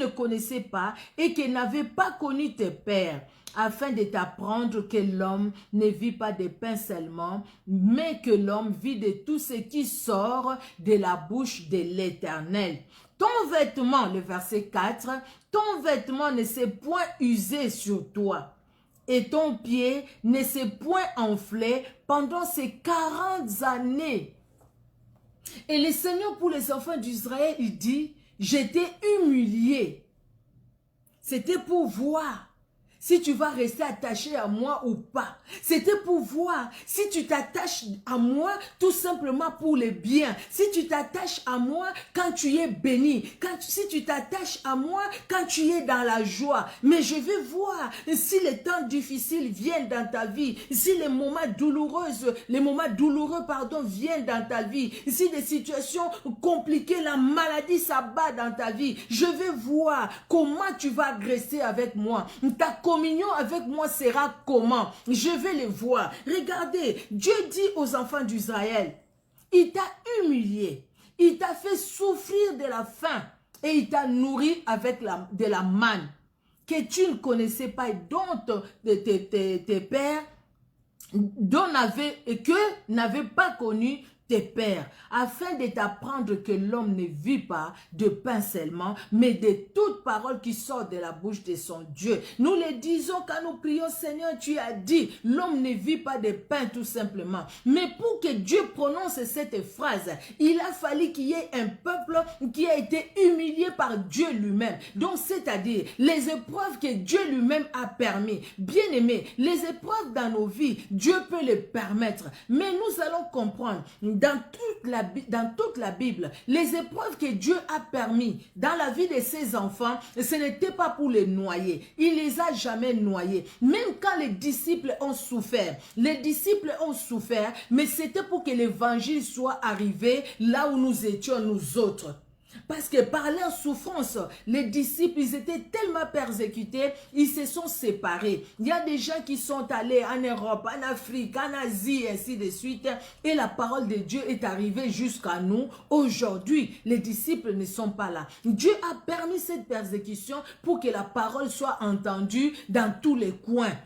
connaissais pas et que n'avaient pas connu tes pères, afin de t'apprendre que l'homme ne vit pas de pain seulement, mais que l'homme vit de tout ce qui sort de la bouche de l'Éternel. Ton vêtement, le verset 4, ton vêtement ne s'est point usé sur toi, et ton pied ne s'est point enflé pendant ces 40 années. Et le Seigneur, pour les enfants d'Israël, il dit, j'étais humilié. C'était pour voir si tu vas rester attaché à moi ou pas. C'était pour voir si tu t'attaches à moi tout simplement pour le bien. Si tu t'attaches à moi quand tu es béni. Si tu t'attaches à moi quand tu es dans la joie. Mais je vais voir si les temps difficiles viennent dans ta vie. Si les moments douloureux, viennent dans ta vie. Si des situations compliquées, la maladie s'abat dans ta vie. Je vais voir comment tu vas rester avec moi. Ta communion avec moi sera comment? Je vais le voir. Regardez, Dieu dit aux enfants d'Israël, il t'a humilié, il t'a fait souffrir de la faim et il t'a nourri avec de la manne que tu ne connaissais pas et dont tes pères n'avaient pas connu tes pères, afin de t'apprendre que l'homme ne vit pas de pain seulement, mais de toute parole qui sort de la bouche de son Dieu. Nous le disons quand nous prions, Seigneur, tu as dit, l'homme ne vit pas de pain tout simplement. Mais pour que Dieu prononce cette phrase, il a fallu qu'il y ait un peuple qui a été humilié par Dieu lui-même. Donc, c'est-à-dire, les épreuves que Dieu lui-même a permis. Bien aimé, les épreuves dans nos vies, Dieu peut les permettre. Mais nous allons comprendre, dans toute la Bible, les épreuves que Dieu a permis dans la vie de ses enfants, ce n'était pas pour les noyer. Il les a jamais noyés. Même quand les disciples ont souffert, mais c'était pour que l'évangile soit arrivé là où nous étions nous autres. Parce que par leur souffrance, les disciples, ils étaient tellement persécutés, ils se sont séparés. Il y a des gens qui sont allés en Europe, en Afrique, en Asie, et ainsi de suite. Et la parole de Dieu est arrivée jusqu'à nous. Aujourd'hui, les disciples ne sont pas là. Dieu a permis cette persécution pour que la parole soit entendue dans tous les coins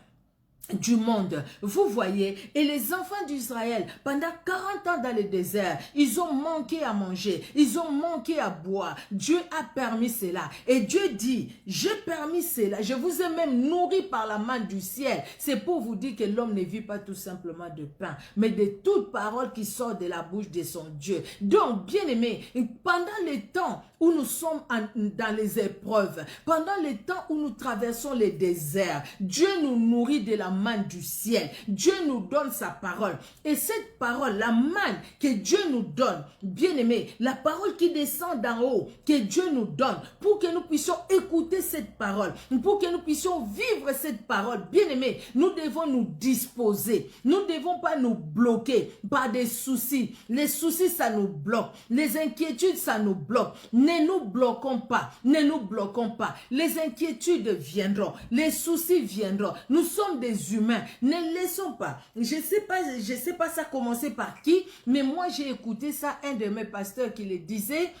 du monde. Vous voyez, et les enfants d'Israël, pendant 40 ans dans le désert, ils ont manqué à manger, ils ont manqué à boire. Dieu a permis cela. Et Dieu dit, j'ai permis cela, je vous ai même nourri par la main du ciel. C'est pour vous dire que l'homme ne vit pas tout simplement de pain, mais de toute parole qui sort de la bouche de son Dieu. Donc, bien aimé, pendant les temps où nous sommes dans les épreuves, pendant les temps où nous traversons les déserts, Dieu nous nourrit de la manne du ciel. Dieu nous donne sa parole. Et cette parole, la manne que Dieu nous donne, bien aimé, la parole qui descend d'en haut, que Dieu nous donne, pour que nous puissions écouter cette parole, pour que nous puissions vivre cette parole, bien aimé, nous devons nous disposer. Nous ne devons pas nous bloquer par des soucis. Les soucis, ça nous bloque. Les inquiétudes, ça nous bloque. Ne nous bloquons pas. Ne nous bloquons pas. Les inquiétudes viendront. Les soucis viendront. Nous sommes des humains. Ne laissons pas. Je sais pas ça commencer par qui, mais moi j'ai écouté ça, un de mes pasteurs qui le disait.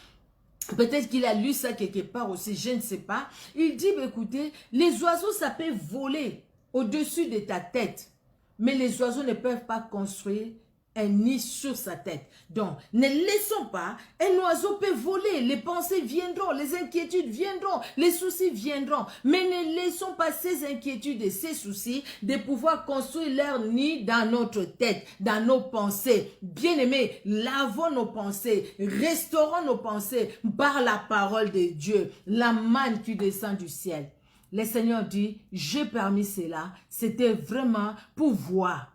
Peut-être qu'il a lu ça quelque part aussi, je ne sais pas. Il dit, écoutez, les oiseaux, ça peut voler au-dessus de ta tête. Mais les oiseaux ne peuvent pas construire un nid sur sa tête. Donc, ne laissons pas, un oiseau peut voler, les pensées viendront, les inquiétudes viendront, les soucis viendront, mais ne laissons pas ces inquiétudes et ces soucis de pouvoir construire leur nid dans notre tête, dans nos pensées. Bien-aimés, lavons nos pensées, restaurons nos pensées par la parole de Dieu, la manne qui descend du ciel. Le Seigneur dit, j'ai permis cela, c'était vraiment pour voir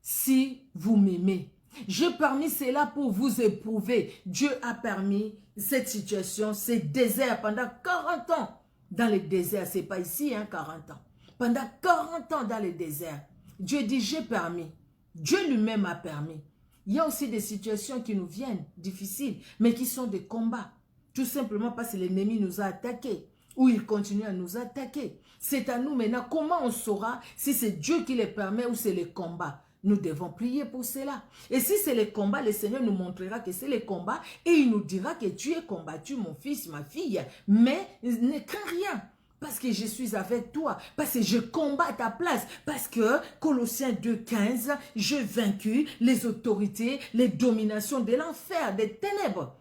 si vous m'aimez. J'ai permis cela pour vous éprouver. Dieu a permis cette situation, ce désert pendant 40 ans. Dans le désert, ce n'est pas ici, 40 ans. Pendant 40 ans dans le désert, Dieu dit, j'ai permis. Dieu lui-même a permis. Il y a aussi des situations qui nous viennent difficiles, mais qui sont des combats. Tout simplement parce que l'ennemi nous a attaqués, ou il continue à nous attaquer. C'est à nous maintenant, comment on saura si c'est Dieu qui les permet ou c'est les combats? Nous devons prier pour cela. Et si c'est les combats, le Seigneur nous montrera que c'est les combats et il nous dira que tu es combattu, mon fils, ma fille. Mais ne crains rien. Parce que je suis avec toi, parce que je combats à ta place, parce que Colossiens 2,15, j'ai vaincu les autorités, les dominations de l'enfer, des ténèbres.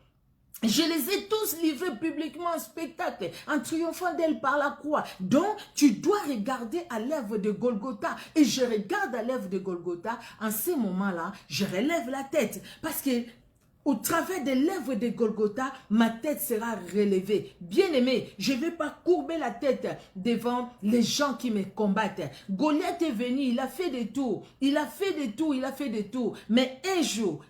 Je les ai tous livrés publiquement en spectacle, en triomphant d'elle par la croix. Donc, tu dois regarder à l'œuvre de Golgotha. Et je regarde à l'œuvre de Golgotha. En ces moments-là, je relève la tête. Parce que au travers de l'œuvre de Golgotha, ma tête sera relevée. Bien-aimé, je ne vais pas courber la tête devant les gens qui me combattent. Goliath est venu, il a fait des tours. Il a fait des tours, il a fait des tours. Mais un jour,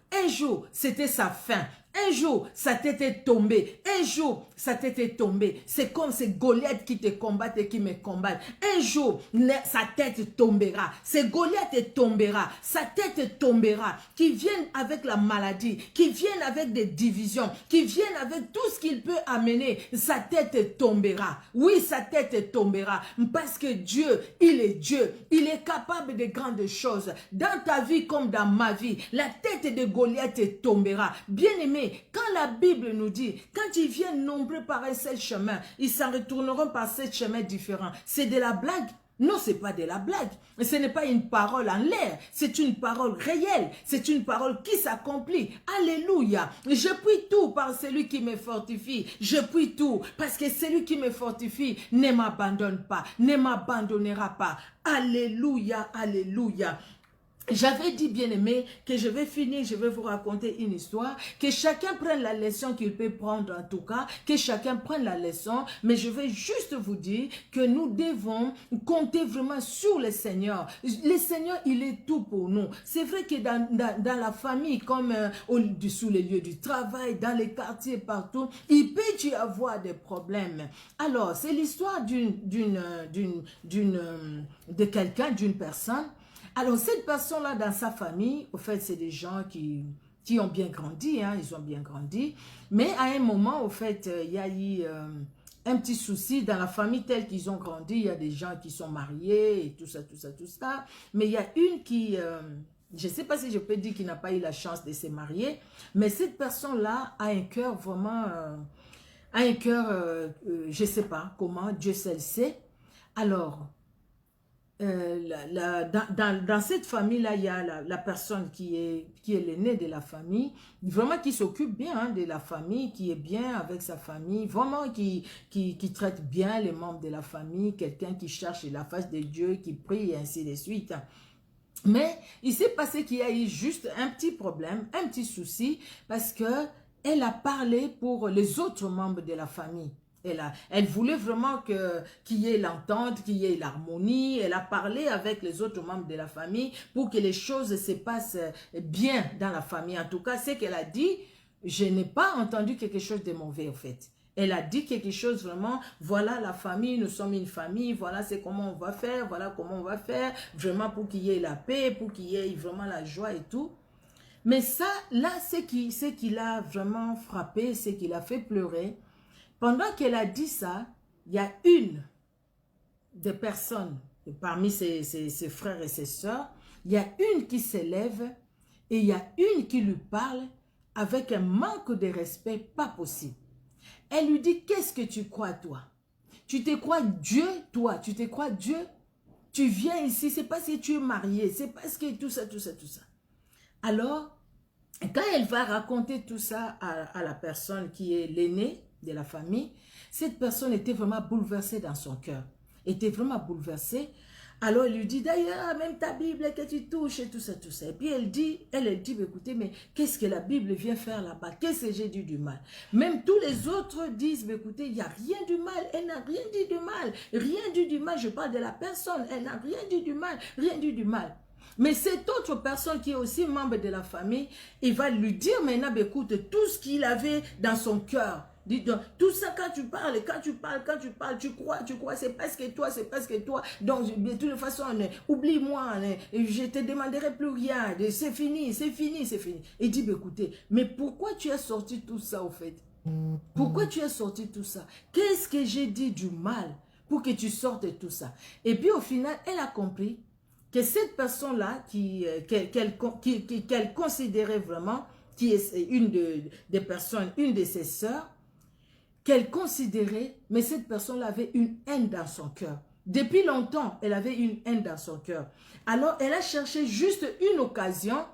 c'était sa fin. Un jour, sa tête est tombée. Un jour, sa tête est tombée. C'est comme ces Goliath qui te combattent et qui me combattent. Un jour, sa tête tombera. C'est Goliath qui tombera. Sa tête tombera. Qui viennent avec la maladie, qui viennent avec des divisions, qui viennent avec tout ce qu'il peut amener. Sa tête tombera. Oui, sa tête tombera. Parce que Dieu, il est Dieu. Il est capable de grandes choses. Dans ta vie comme dans ma vie, la tête de Goliath tombera. Bien-aimé, quand la Bible nous dit, quand ils viennent nombreux par un seul chemin, ils s'en retourneront par 7 chemins différents. C'est de la blague? Non, ce n'est pas de la blague. Ce n'est pas une parole en l'air. C'est une parole réelle. C'est une parole qui s'accomplit. Alléluia. Je prie tout par celui qui me fortifie. Je prie tout parce que celui qui me fortifie ne m'abandonne pas, ne m'abandonnera pas. Alléluia, alléluia. J'avais dit, bien-aimé, que je vais finir, je vais vous raconter une histoire, que chacun prenne la leçon qu'il peut prendre en tout cas, que chacun prenne la leçon, mais je vais juste vous dire que nous devons compter vraiment sur le Seigneur. Le Seigneur, il est tout pour nous. C'est vrai que dans la famille, comme sous les lieux du travail, dans les quartiers, partout, il peut y avoir des problèmes. Alors, c'est l'histoire de quelqu'un, d'une personne. Alors, cette personne-là, dans sa famille, au fait, c'est des gens qui ont bien grandi, ils ont bien grandi. Mais à un moment, au fait, il y a eu un petit souci dans la famille telle qu'ils ont grandi. Il y a des gens qui sont mariés et tout ça, tout ça, tout ça. Mais il y a une qui, je ne sais pas si je peux dire qu'il n'a pas eu la chance de se marier, mais cette personne-là a un cœur vraiment, je ne sais pas comment, Dieu seul le sait. Alors, dans cette famille-là, il y a la personne qui est l'aîné de la famille, vraiment qui s'occupe bien de la famille, qui est bien avec sa famille, vraiment qui traite bien les membres de la famille, quelqu'un qui cherche la face de Dieu, qui prie et ainsi de suite. Mais il s'est passé qu'il y a eu juste un petit problème, un petit souci, parce que elle a parlé pour les autres membres de la famille. Elle voulait vraiment qu'il y ait l'entente, qu'il y ait l'harmonie. Elle a parlé avec les autres membres de la famille pour que les choses se passent bien dans la famille. En tout cas, c'est qu'elle a dit, je n'ai pas entendu quelque chose de mauvais en fait. Elle a dit quelque chose vraiment, voilà la famille, nous sommes une famille, voilà c'est comment on va faire, voilà comment on va faire, vraiment pour qu'il y ait la paix, pour qu'il y ait vraiment la joie et tout. Mais ça, là, ce qui l'a vraiment frappé, c'est qu'il a fait pleurer. Pendant qu'elle a dit ça, il y a une des personnes, parmi ses frères et ses sœurs, il y a une qui s'élève et il y a une qui lui parle avec un manque de respect pas possible. Elle lui dit, qu'est-ce que tu crois toi? Tu te crois Dieu, toi? Tu te crois Dieu? Tu viens ici, c'est parce que tu es marié, c'est parce que tout ça, tout ça, tout ça. Alors, quand elle va raconter tout ça à la personne qui est l'aînée de la famille, cette personne était vraiment bouleversée dans son cœur. Était vraiment bouleversée. Alors, elle lui dit, d'ailleurs, même ta Bible que tu touches et tout ça, tout ça. Et puis, elle dit, écoutez, mais qu'est-ce que la Bible vient faire là-bas? Qu'est-ce que j'ai dit du mal? Même tous les autres disent, écoutez, il n'y a rien du mal. Elle n'a rien dit du mal. Rien dit du mal. Je parle de la personne. Elle n'a rien dit du mal. Rien dit du mal. Mais cette autre personne qui est aussi membre de la famille, il va lui dire maintenant, écoute, tout ce qu'il avait dans son cœur. Tout ça, quand tu parles, tu crois, c'est parce que toi, c'est parce que toi. Donc, de toute façon, oublie-moi, je te demanderai plus rien, c'est fini, c'est fini, c'est fini. Il dit, écoutez, mais pourquoi tu as sorti tout ça au fait? Pourquoi tu as sorti tout ça? Qu'est-ce que j'ai dit du mal pour que tu sortes tout ça? Et puis au final, elle a compris que cette personne-là, qu'elle considérait vraiment, qui est une des personnes, une de ses sœurs, qu'elle considérait, mais cette personne-là avait une haine dans son cœur. Depuis longtemps, elle avait une haine dans son cœur. Alors, elle a cherché juste une occasion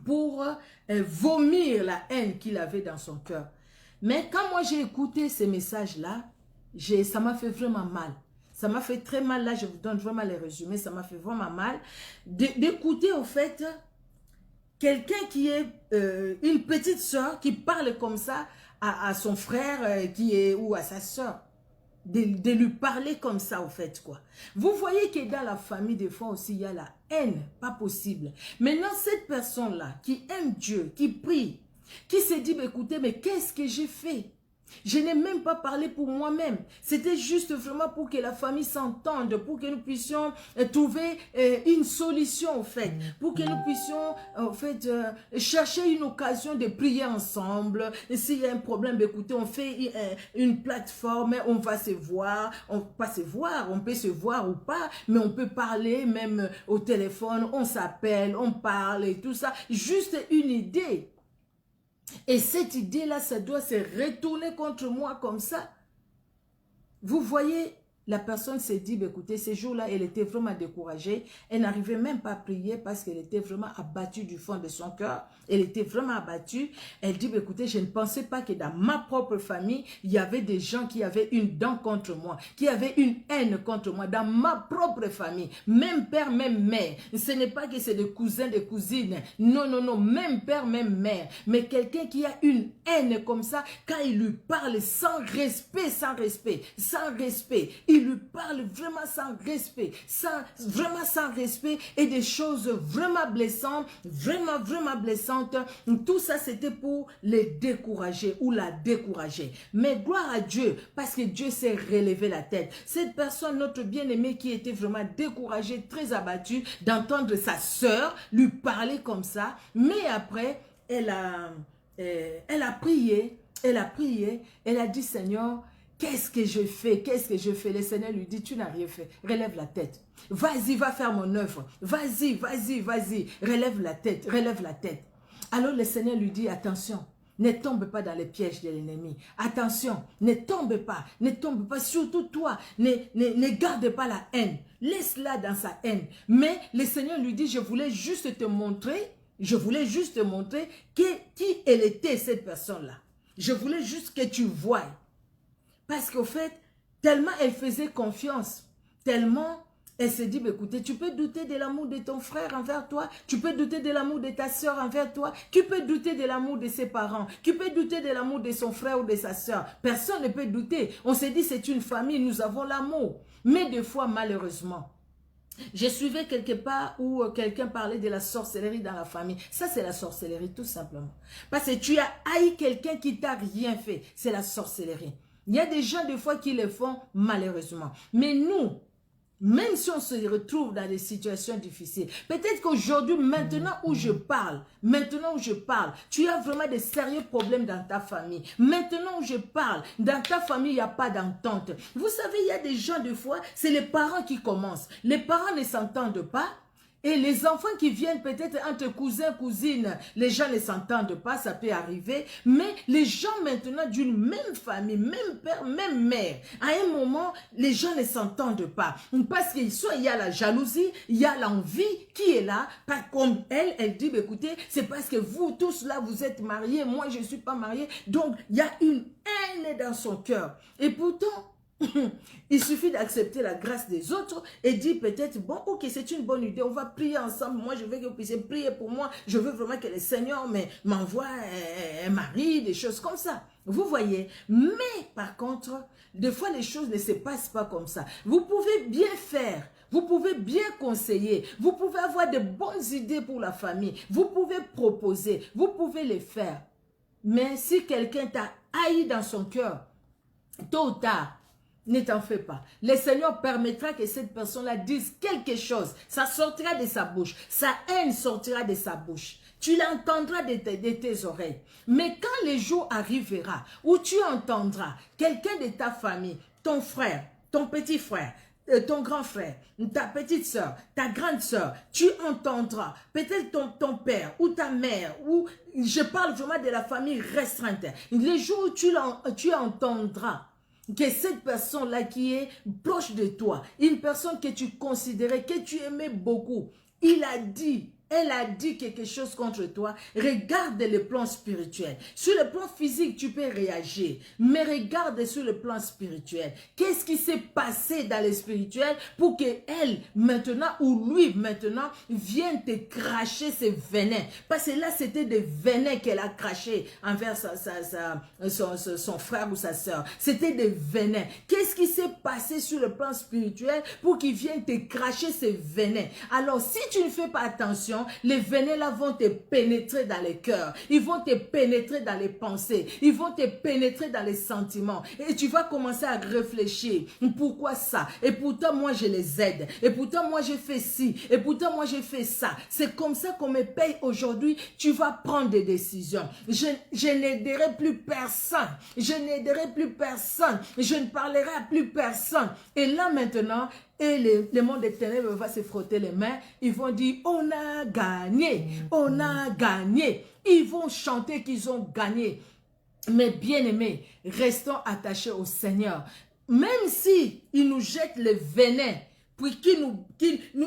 pour vomir la haine qu'il avait dans son cœur. Mais quand moi j'ai écouté ces messages-là, ça m'a fait vraiment mal. Ça m'a fait très mal, là je vous donne vraiment les résumés, ça m'a fait vraiment mal d'écouter au fait quelqu'un qui est une petite soeur qui parle comme ça à son frère ou à sa soeur. De lui parler comme ça au fait quoi. Vous voyez que dans la famille des fois aussi il y a la haine, pas possible. Maintenant cette personne-là qui aime Dieu, qui prie, qui se dit écoutez mais qu'est-ce que j'ai fait? Je n'ai même pas parlé pour moi-même. C'était juste vraiment pour que la famille s'entende, pour que nous puissions trouver une solution, au fait. Pour que nous puissions, en fait, chercher une occasion de prier ensemble. Et s'il y a un problème, écoutez, on fait une plateforme, on va se voir. On peut se voir ou pas, mais on peut parler même au téléphone, on s'appelle, on parle et tout ça. Juste une idée. Et cette idée-là, ça doit se retourner contre moi comme ça. Vous voyez, la personne s'est dit, écoutez, ces jours-là, elle était vraiment découragée. Elle n'arrivait même pas à prier parce qu'elle était vraiment abattue du fond de son cœur. Elle était vraiment abattue. Elle dit, écoutez, je ne pensais pas que dans ma propre famille, il y avait des gens qui avaient une dent contre moi, qui avaient une haine contre moi, dans ma propre famille. Même père, même mère. Ce n'est pas que c'est des cousins, des cousines. Non, non, non, même père, même mère. Mais quelqu'un qui a une haine comme ça, quand il lui parle sans respect, il lui parle vraiment sans respect, vraiment sans respect et des choses vraiment blessantes, vraiment blessantes. Tout ça, c'était pour les décourager ou la décourager. Mais gloire à Dieu, parce que Dieu s'est relevé la tête. Cette personne, notre bien-aimée qui était vraiment découragée, très abattue d'entendre sa sœur lui parler comme ça, mais après, elle a prié, elle a dit, Seigneur, qu'est-ce que je fais? Qu'est-ce que je fais? Le Seigneur lui dit, tu n'as rien fait. Relève la tête. Vas-y, va faire mon œuvre. Vas-y. Relève la tête, relève la tête. Alors le Seigneur lui dit, attention, ne tombe pas dans les pièges de l'ennemi. Attention, ne tombe pas. Surtout toi, ne garde pas la haine. Laisse-la dans sa haine. Mais le Seigneur lui dit, je voulais juste te montrer qui elle était, cette personne-là. Je voulais juste que tu voies. Parce qu'au fait, tellement elle faisait confiance, tellement Elle se dit, écoutez, tu peux douter de l'amour de ton frère envers toi, tu peux douter de l'amour de ta soeur envers toi, tu peux douter de l'amour de ses parents, tu peux douter de l'amour de son frère ou de sa soeur. Personne ne peut douter. On se dit, c'est une famille, nous avons l'amour. Mais des fois, malheureusement, je suivais quelque part où quelqu'un parlait de la sorcellerie dans la famille. Ça, c'est la sorcellerie, tout simplement. Parce que tu as haï quelqu'un qui t'a rien fait. C'est la sorcellerie. Il y a des gens, des fois, qui le font, malheureusement. Mais nous, même si on se retrouve dans des situations difficiles, peut-être qu'aujourd'hui, maintenant où je parle, tu as vraiment des sérieux problèmes dans ta famille. Maintenant où je parle, dans ta famille, il n'y a pas d'entente. Vous savez, il y a des gens, des fois, c'est les parents qui commencent. Les parents ne s'entendent pas. Et les enfants qui viennent peut-être entre cousins, cousines, les gens ne s'entendent pas, ça peut arriver. Mais les gens maintenant d'une même famille, même père, même mère, à un moment, les gens ne s'entendent pas. Parce qu'il y a la jalousie, il y a l'envie qui est là. Pas comme elle dit, écoutez, c'est parce que vous tous là, vous êtes mariés, moi je ne suis pas mariée. Donc, il y a une haine dans son cœur. Et pourtant, il suffit d'accepter la grâce des autres et dire peut-être, bon, ok, c'est une bonne idée, on va prier ensemble. Moi, je veux que vous puissiez prier pour moi. Je veux vraiment que le Seigneur m'envoie un mari, des choses comme ça. Vous voyez? Mais par contre, des fois, les choses ne se passent pas comme ça. Vous pouvez bien faire. Vous pouvez bien conseiller. Vous pouvez avoir de bonnes idées pour la famille. Vous pouvez proposer. Vous pouvez les faire. Mais si quelqu'un t'a haï dans son cœur, tôt ou tard, ne t'en fais pas. Le Seigneur permettra que cette personne-là dise quelque chose. Ça sortira de sa bouche. Sa haine sortira de sa bouche. Tu l'entendras de tes oreilles. Mais quand le jour arrivera où tu entendras quelqu'un de ta famille, ton frère, ton petit frère, ton grand frère, ta petite soeur, ta grande soeur, tu entendras peut-être ton père ou ta mère, ou je parle vraiment de la famille restreinte. Les jours où tu entendras que cette personne-là qui est proche de toi, une personne que tu considérais, que tu aimais beaucoup, elle a dit quelque chose contre toi, regarde le plan spirituel. Sur le plan physique, tu peux réagir, mais regarde sur le plan spirituel. Qu'est-ce qui s'est passé dans le spirituel pour qu'elle, maintenant, ou lui, maintenant, vienne te cracher ses venins. Parce que là, c'était des venins qu'elle a crachés envers son frère ou sa soeur. C'était des venins. Qu'est-ce qui s'est passé sur le plan spirituel pour qu'il vienne te cracher ses venins? Alors, si tu ne fais pas attention, les venins là vont te pénétrer dans les cœurs, ils vont te pénétrer dans les pensées, ils vont te pénétrer dans les sentiments et tu vas commencer à réfléchir, pourquoi ça? Et pourtant moi je les aide, et pourtant moi j'ai fait ci, et pourtant moi j'ai fait ça. C'est comme ça qu'on me paye aujourd'hui. Tu vas prendre des décisions. Je n'aiderai plus personne, je n'aiderai plus personne, je ne parlerai à plus personne. Et là maintenant, et le monde des ténèbres va se frotter les mains. Ils vont dire, on a gagné, on a gagné. Ils vont chanter qu'ils ont gagné. Mais bien aimés, restons attachés au Seigneur. Même si il nous jette le venin, puis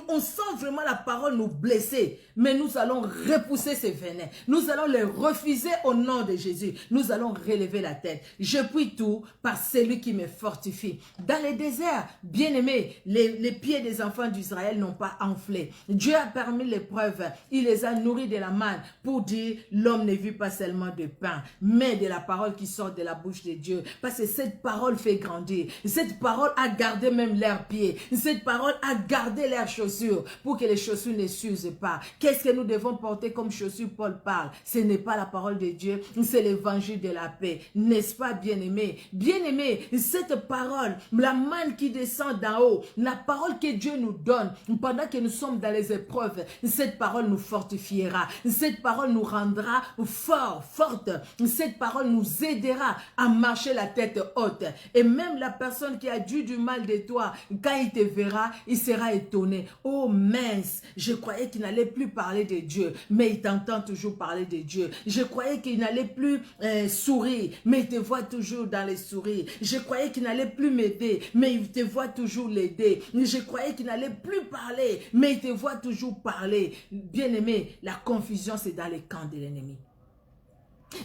on sent vraiment la parole nous blesser, mais nous allons repousser ces venins. Nous allons les refuser au nom de Jésus. Nous allons relever la tête. Je prie tout par celui qui me fortifie. Dans les déserts, bien aimés, les pieds des enfants d'Israël n'ont pas enflé. Dieu a permis l'épreuve. Il les a nourris de la manne pour dire, l'homme ne vit pas seulement de pain, mais de la parole qui sort de la bouche de Dieu. Parce que cette parole fait grandir. Cette parole a gardé même leurs pieds. Cette parole a gardé leurs chaussures pour que les chaussures ne s'usent pas. Qu'est-ce que nous devons porter comme chaussures? Paul parle. Ce n'est pas la parole de Dieu, c'est l'évangile de la paix. N'est-ce pas, bien-aimé? Bien-aimé, cette parole, la manne qui descend d'en haut, la parole que Dieu nous donne pendant que nous sommes dans les épreuves, cette parole nous fortifiera. Cette parole nous rendra forts, fortes. Cette parole nous aidera à marcher la tête haute. Et même la personne qui a dû du mal de toi, quand il te verra, il sera étonné. Oh mince, je croyais qu'il n'allait plus parler de Dieu, mais il t'entend toujours parler de Dieu. Je croyais qu'il n'allait plus sourire, mais il te voit toujours dans les sourires. Je croyais qu'il n'allait plus m'aider, mais il te voit toujours l'aider. Je croyais qu'il n'allait plus parler, mais il te voit toujours parler. Bien-aimé, la confusion c'est dans les camps de l'ennemi.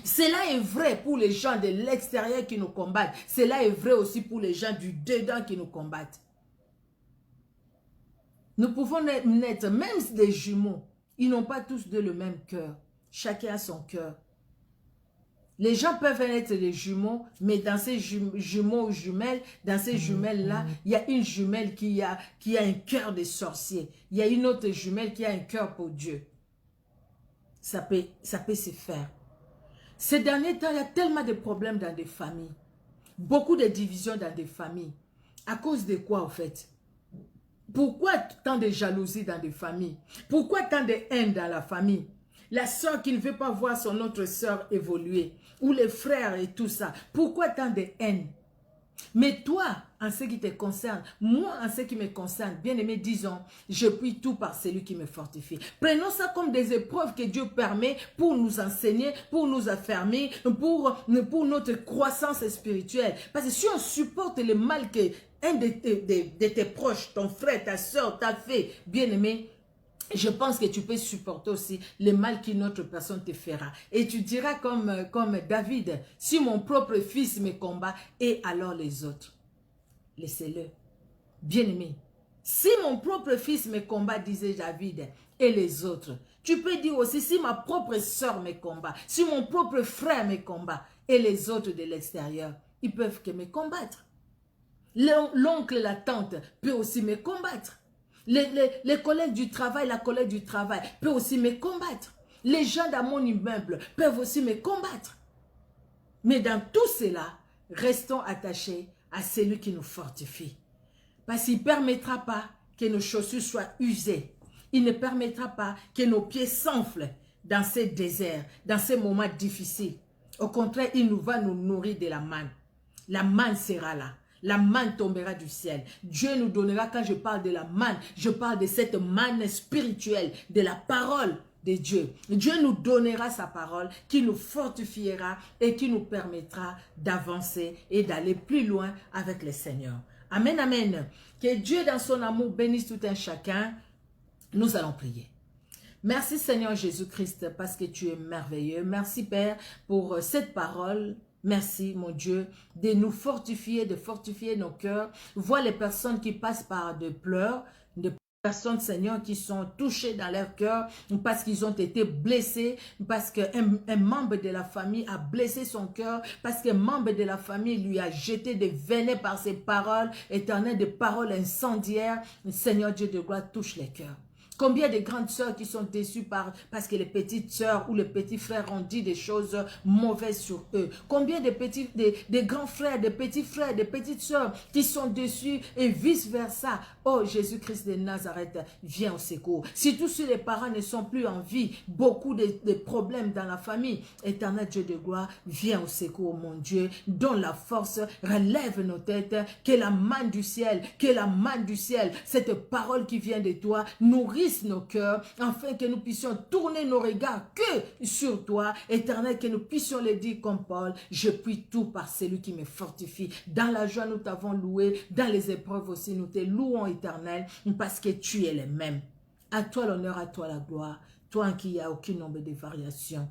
Cela est vrai pour les gens de l'extérieur qui nous combattent. Cela est vrai aussi pour les gens du dedans qui nous combattent. Nous pouvons naître, même des jumeaux, ils n'ont pas tous le même cœur. Chacun a son cœur. Les gens peuvent être des jumeaux, mais dans ces jumeaux ou jumelles, dans ces jumelles-là, il y a une jumelle qui a un cœur de sorcier. Il y a une autre jumelle qui a un cœur pour Dieu. Ça peut se faire. Ces derniers temps, il y a tellement de problèmes dans des familles. Beaucoup de divisions dans des familles. À cause de quoi, en fait? Pourquoi tant de jalousie dans des familles? Pourquoi tant de haine dans la famille? La sœur qui ne veut pas voir son autre sœur évoluer. Ou les frères et tout ça. Pourquoi tant de haine? Mais toi, en ce qui te concerne, moi, en ce qui me concerne, bien-aimé, disons, je prie tout par celui qui me fortifie. Prenons ça comme des épreuves que Dieu permet pour nous enseigner, pour nous affermir, pour notre croissance spirituelle. Parce que si on supporte le mal que un de tes proches, ton frère, ta soeur, t'a fait, bien-aimé, je pense que tu peux supporter aussi le mal qu'une autre personne te fera. Et tu diras comme David, si mon propre fils me combat, et alors les autres, laissez-le. Bien-aimé, si mon propre fils me combat, disait David, et les autres, tu peux dire aussi, si ma propre soeur me combat, si mon propre frère me combat, et les autres de l'extérieur, ils peuvent que me combattre. L'oncle, la tante peut aussi me combattre. Les collègues du travail, la collègue du travail peut aussi me combattre. Les gens dans mon immeuble peuvent aussi me combattre. Mais dans tout cela, restons attachés à celui qui nous fortifie. Parce qu'il ne permettra pas que nos chaussures soient usées. Il ne permettra pas que nos pieds s'enflent dans ces déserts, dans ces moments difficiles. Au contraire, il va nous nourrir de la manne. La manne sera là. La manne tombera du ciel. Dieu nous donnera, quand je parle de la manne, je parle de cette manne spirituelle, de la parole de Dieu. Dieu nous donnera sa parole qui nous fortifiera et qui nous permettra d'avancer et d'aller plus loin avec le Seigneur. Amen, amen. Que Dieu dans son amour bénisse tout un chacun. Nous allons prier. Merci Seigneur Jésus-Christ parce que tu es merveilleux. Merci Père pour cette parole. Merci, mon Dieu, de nous fortifier, de fortifier nos cœurs. Vois les personnes qui passent par des pleurs, des personnes, Seigneur, qui sont touchées dans leur cœur parce qu'ils ont été blessés, parce qu'un membre de la famille a blessé son cœur, parce qu'un membre de la famille lui a jeté des venins par ses paroles, éternelles, des paroles incendiaires. Seigneur Dieu de gloire, touche les cœurs. Combien de grandes sœurs qui sont déçues parce que les petites sœurs ou les petits frères ont dit des choses mauvaises sur eux. Combien de grands frères, de petits frères, de petites sœurs qui sont déçus et vice versa. Oh Jésus-Christ de Nazareth, viens au secours. Surtout si les parents ne sont plus en vie, beaucoup de problèmes dans la famille. Éternel Dieu de gloire, viens au secours, mon Dieu. Donne la force, relève nos têtes, que la manne du ciel, cette parole qui vient de toi, nourrisse nos cœurs, afin que nous puissions tourner nos regards que sur toi, éternel, que nous puissions le dire comme Paul, je puis tout par celui qui me fortifie. Dans la joie, nous t'avons loué, dans les épreuves aussi, nous te louons, éternel, parce que tu es le même. À toi l'honneur, à toi la gloire, toi en qui il n'y a aucun nombre de variations.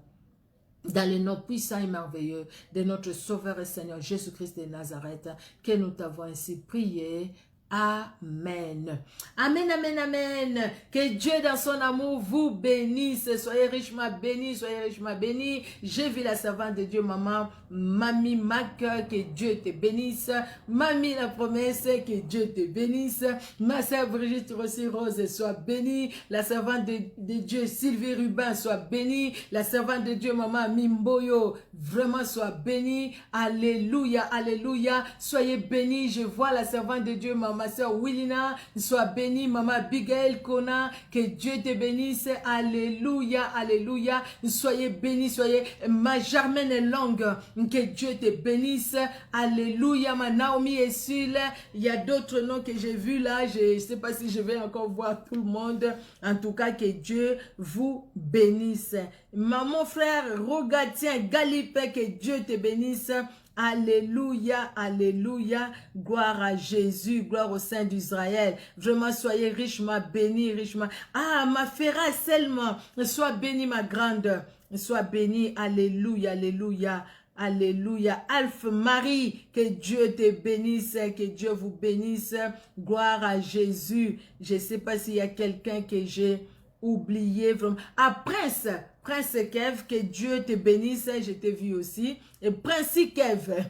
Dans le nom puissant et merveilleux de notre Sauveur et Seigneur Jésus-Christ de Nazareth, que nous t'avons ainsi prié. Amen. Amen, amen, amen. Que Dieu dans son amour vous bénisse. Soyez richement bénis, soyez richement bénis. J'ai vu la servante de Dieu, maman, Mamie Mac, que Dieu te bénisse. Mamie la promesse, que Dieu te bénisse. Ma sœur Brigitte Rossi Rose, soit bénie. La servante de Dieu, Sylvie Rubin, soit bénie. La servante de Dieu, maman Mimboyo, vraiment soit bénie. Alléluia, alléluia. Soyez bénis. Je vois la servante de Dieu, maman. Ma soeur Willina, sois bénie. Maman Abigail Kona, que Dieu te bénisse. Alléluia, alléluia. Soyez bénis, soyez ma Germaine Longue, que Dieu te bénisse. Alléluia, ma Naomi Essul. Il y a d'autres noms que j'ai vus là. Je ne sais pas si je vais encore voir tout le monde. En tout cas, que Dieu vous bénisse. Mon frère Rogatien Galipé, que Dieu te bénisse. Alléluia, alléluia, gloire à Jésus, gloire au Saint d'Israël. Vraiment, soyez richement bénis, richement. Ah, ma Ferra Selma, sois bénie, ma grande, sois bénie, alléluia, alléluia. Alléluia. Alphe Marie, que Dieu te bénisse, que Dieu vous bénisse. Gloire à Jésus. Je ne sais pas s'il y a quelqu'un que j'ai oublié. Vraiment. Ah, Prince Kev, que Dieu te bénisse. Je t'ai vu aussi. Et Prince Kev,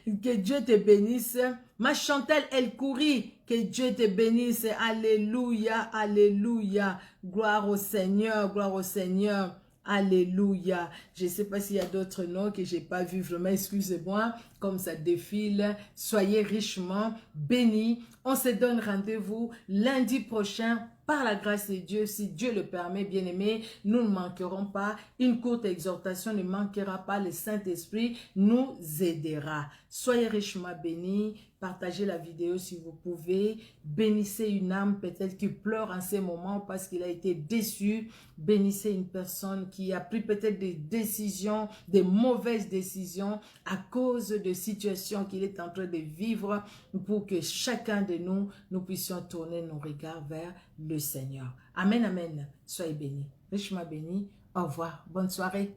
que Dieu te bénisse. Ma Chantal El Kouri, que Dieu te bénisse. Alléluia, alléluia. Gloire au Seigneur, gloire au Seigneur. Alléluia. Je ne sais pas s'il y a d'autres noms que je n'ai pas vus. Vraiment, excusez-moi, comme ça défile. Soyez richement bénis. On se donne rendez-vous lundi prochain. Par la grâce de Dieu, si Dieu le permet, bien-aimés, nous ne manquerons pas. Une courte exhortation ne manquera pas. Le Saint-Esprit nous aidera. Soyez richement bénis. Partagez la vidéo si vous pouvez. Bénissez une âme peut-être qui pleure en ces moments parce qu'il a été déçu. Bénissez une personne qui a pris peut-être des décisions, des mauvaises décisions à cause de situations qu'il est en train de vivre pour que chacun de nous, nous puissions tourner nos regards vers le Seigneur. Amen, amen. Soyez bénis. Richement bénis. Au revoir. Bonne soirée.